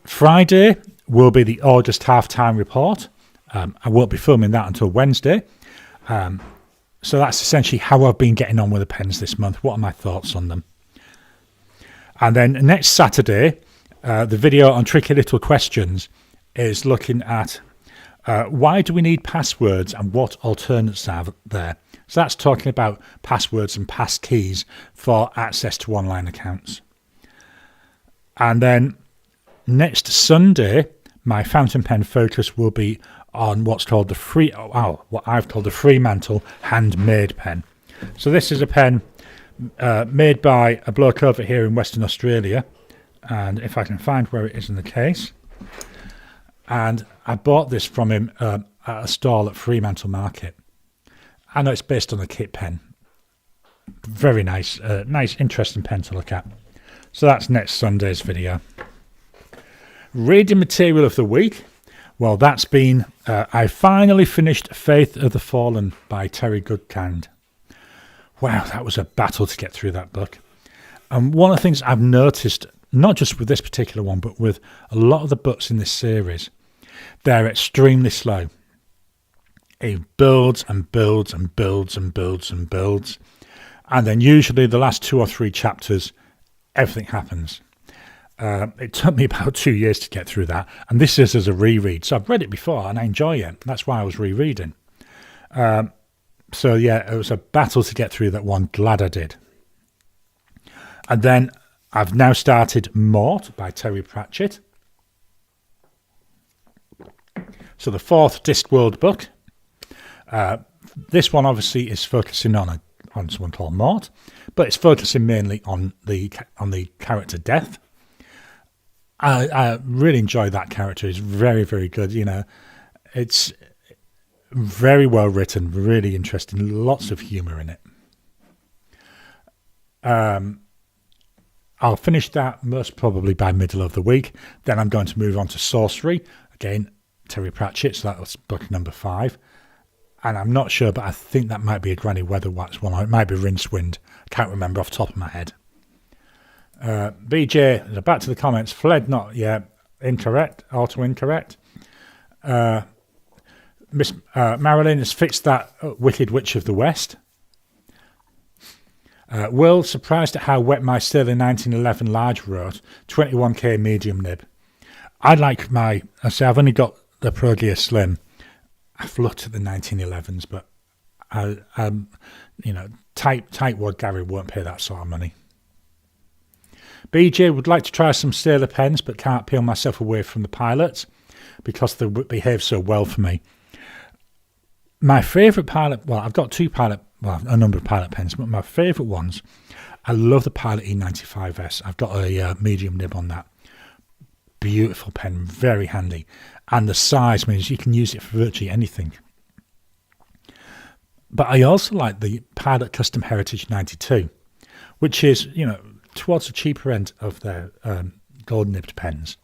Speaker 1: Friday will be the August half-time report. I won't be filming that until Wednesday. So that's essentially how I've been getting on with the pens this month. What are my thoughts on them? And then next Saturday, the video on Tricky Little Questions is looking at why do we need passwords and what alternates are there. So that's talking about passwords and passkeys for access to online accounts. And then next Sunday, my fountain pen focus will be on what's called the what I've called the Fremantle handmade pen. So this is a pen made by a bloke over here in Western Australia, and if I can find where it is in the case. And I bought this from him at a stall at Fremantle Market. I know it's based on a kit pen. Very nice, nice, interesting pen to look at. So that's next Sunday's video. Reading material of the week. Well, that's been, I finally finished Faith of the Fallen by Terry Goodkind. Wow, that was a battle to get through that book. And one of the things I've noticed, not just with this particular one, but with a lot of the books in this series, they're extremely slow. It builds and builds and builds and builds and builds. And then usually the last 2 or 3 chapters, everything happens. It took me about 2 years to get through that. And this is as a reread. So I've read it before and I enjoy it. That's why I was rereading. So yeah, it was a battle to get through that one. Glad I did. And then I've now started Mort by Terry Pratchett. So the 4th Discworld book. This one obviously is focusing on someone called Mort, but it's focusing mainly on the character Death. I really enjoy that character. It's very, very good. You know, it's very well written, really interesting, lots of humour in it. I'll finish that most probably by middle of the week. Then I'm going to move on to Sorcery. Again, Terry Pratchett, so that was book number 5. And I'm not sure, but I think that might be a Granny Weatherwax one, or it might be Rincewind. I can't remember off the top of my head. BJ, back to the comments. Fled not, yeah, incorrect, auto-incorrect. Miss Marilyn has fixed that Wicked Witch of the West. Will, surprised at how wet my Sterling 1911 large wrote, 21k medium nib. I like my, I say I've only got the Pro Gear Slim. I've looked at the 1911s, but you know, tight wad Garry won't pay that sort of money. BJ would like to try some Sailor pens, but can't peel myself away from the pilots because they behave so well for me. My favourite pilot, well, I've got a number of pilot pens, but my favourite ones, I love the Pilot E95S. I've got a medium nib on that. Beautiful pen, very handy. And the size means you can use it for virtually anything. But I also like the Pilot Custom Heritage 92, which is, you know, towards the cheaper end of their gold nibbed pens.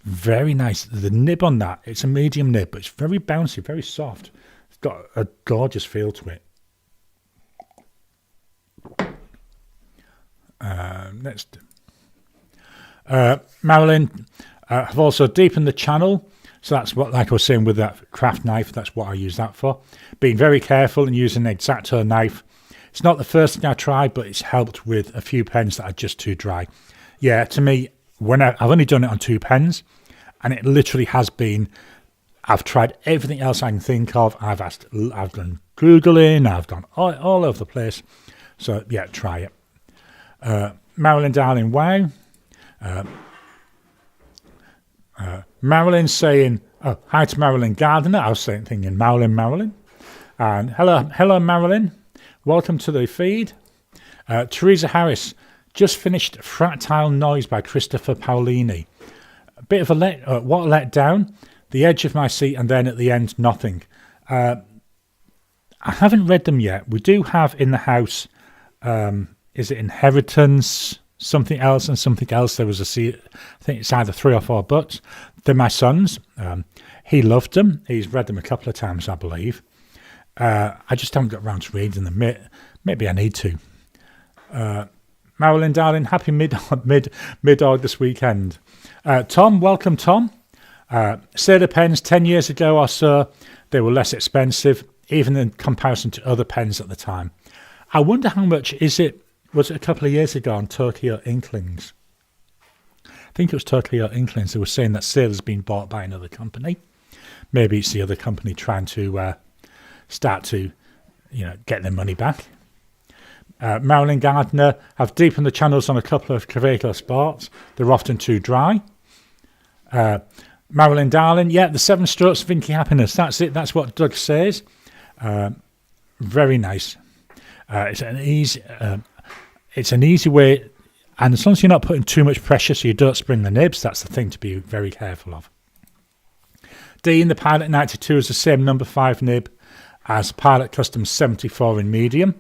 Speaker 1: Very nice. The nib on that, it's a medium nib, but it's very bouncy, very soft. It's got a gorgeous feel to it. Next. Marilyn, have also deepened the channel. So that's what, like I was saying with that craft knife, that's what I use that for. Being very careful and using an X-Acto knife. It's not the first thing I tried, but it's helped with a few pens that are just too dry. Yeah, to me, when I've only done it on 2 pens, and it literally has been, I've tried everything else I can think of. I've done Googling, I've gone all over the place. So yeah, try it. Marilyn Darling, wow. Marilyn saying, oh, hi to Marilyn Gardiner. I was thinking Marilyn. And hello, Marilyn. Welcome to the feed. Teresa Harris just finished Fractile Noise by Christopher Paolini. A bit of a let down. The edge of my seat, and then at the end, nothing. I haven't read them yet. We do have in the house. Is it Inheritance? Something else and something else. There was I think it's either 3 or 4 books. They're my son's. He loved them. He's read them a couple of times, I believe. I just haven't got around to reading them. Maybe I need to. Marilyn, darling, happy mid-August weekend. Tom, welcome, Tom. Sailor pens 10 years ago or so, they were less expensive, even in comparison to other pens at the time. I wonder how much was it a couple of years ago on Tokyo Inklings? I think it was Tokyo Inklings. They were saying that Sailor's been bought by another company. Maybe it's the other company trying to start to, get their money back. Marilyn Gardner, have deepened the channels on a couple of Kaweco Sports. They're often too dry. Marilyn Darling, the 7 strokes of Vinky Happiness. That's it. That's what Doug says. Very nice. It's an easy way, and as long as you're not putting too much pressure so you don't spring the nibs, that's the thing to be very careful of. D in the Pilot 92 is the same number 5 nib as Pilot Custom 74 in medium.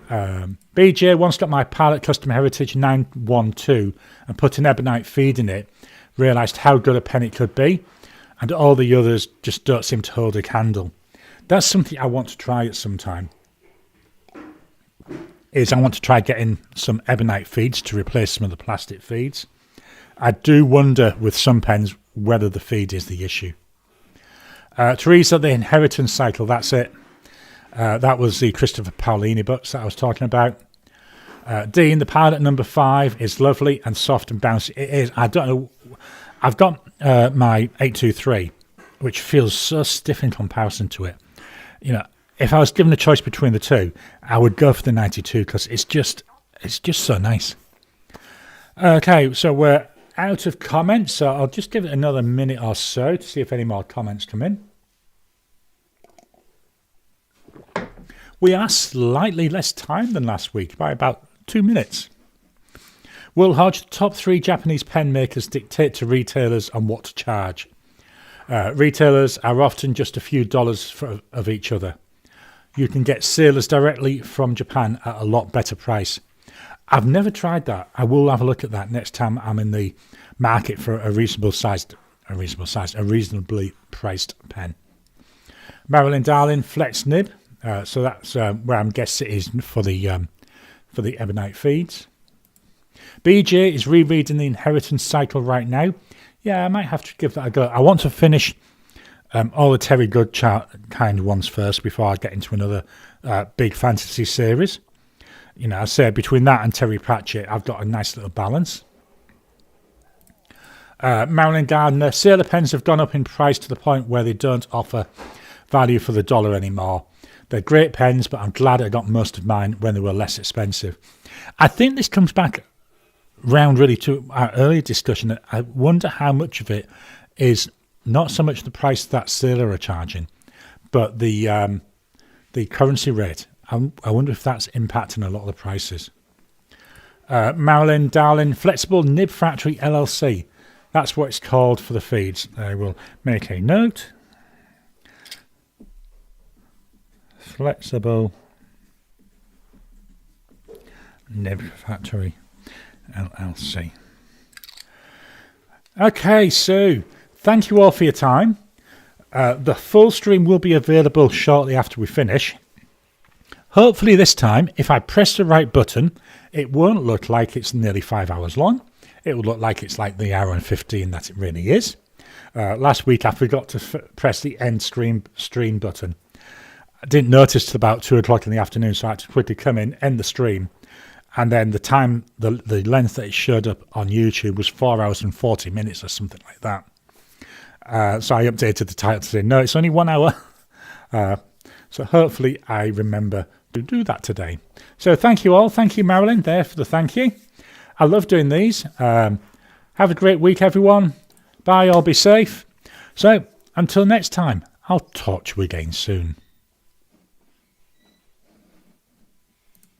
Speaker 1: BJ once got my Pilot Custom Heritage 912 and put an ebonite feed in it, realised how good a pen it could be, and all the others just don't seem to hold a candle. That's something I want to try at some time. I want to try getting some ebonite feeds to replace some of the plastic feeds. I do wonder with some pens whether the feed is the issue. Teresa, the Inheritance Cycle, that's it. That was the Christopher Paolini books that I was talking about. Dean, the Pilot number 5 is lovely and soft and bouncy. It is. I don't know. I've got my 823, which feels so stiff in comparison to it. If I was given a choice between the two, I would go for the 92 because it's just so nice. Okay, so we're out of comments, so I'll just give it another minute or so to see if any more comments come in. We are slightly less time than last week by about 2 minutes. Will Hodge, the top 3 Japanese pen makers dictate to retailers on what to charge. Retailers are often just a few dollars of each other. You can get Sailors directly from Japan at a lot better price. I've never tried that. I will have a look at that next time I'm in the market for a reasonably priced pen. Marilyn Darling, Flex Nib. So that's where I'm guessing it is for the ebonite feeds. BJ is rereading the Inheritance Cycle right now. Yeah, I might have to give that a go. I want to finish all the Terry Goodkind ones first before I get into another big fantasy series. I say between that and Terry Pratchett, I've got a nice little balance. Marilyn Gardner, Sailor pens have gone up in price to the point where they don't offer value for the dollar anymore. They're great pens, but I'm glad I got most of mine when they were less expensive. I think this comes back round really to our earlier discussion. I wonder how much of it is not so much the price that Sailor are charging, but the currency rate. I wonder if that's impacting a lot of the prices. Marilyn Darling, Flexible Nib Factory LLC. That's what it's called for the feeds. I will make a note. Flexible Nib Factory LLC. Okay, so thank you all for your time. The full stream will be available shortly after we finish. Hopefully this time, if I press the right button, it won't look like it's nearly 5 hours long. It will look like it's like the hour and 15 that it really is. Last week I forgot to press the end stream button. I didn't notice till about 2 o'clock in the afternoon, so I had to quickly come in, end the stream, and then the length that it showed up on YouTube was 4 hours and 40 minutes or something like that. So I updated the title to say, no, it's only 1 hour. So hopefully I remember to do that today. So thank you all. Thank you, Marilyn, there for the thank you. I love doing these. Have a great week, everyone. Bye, all be safe. So until next time, I'll talk to you again soon.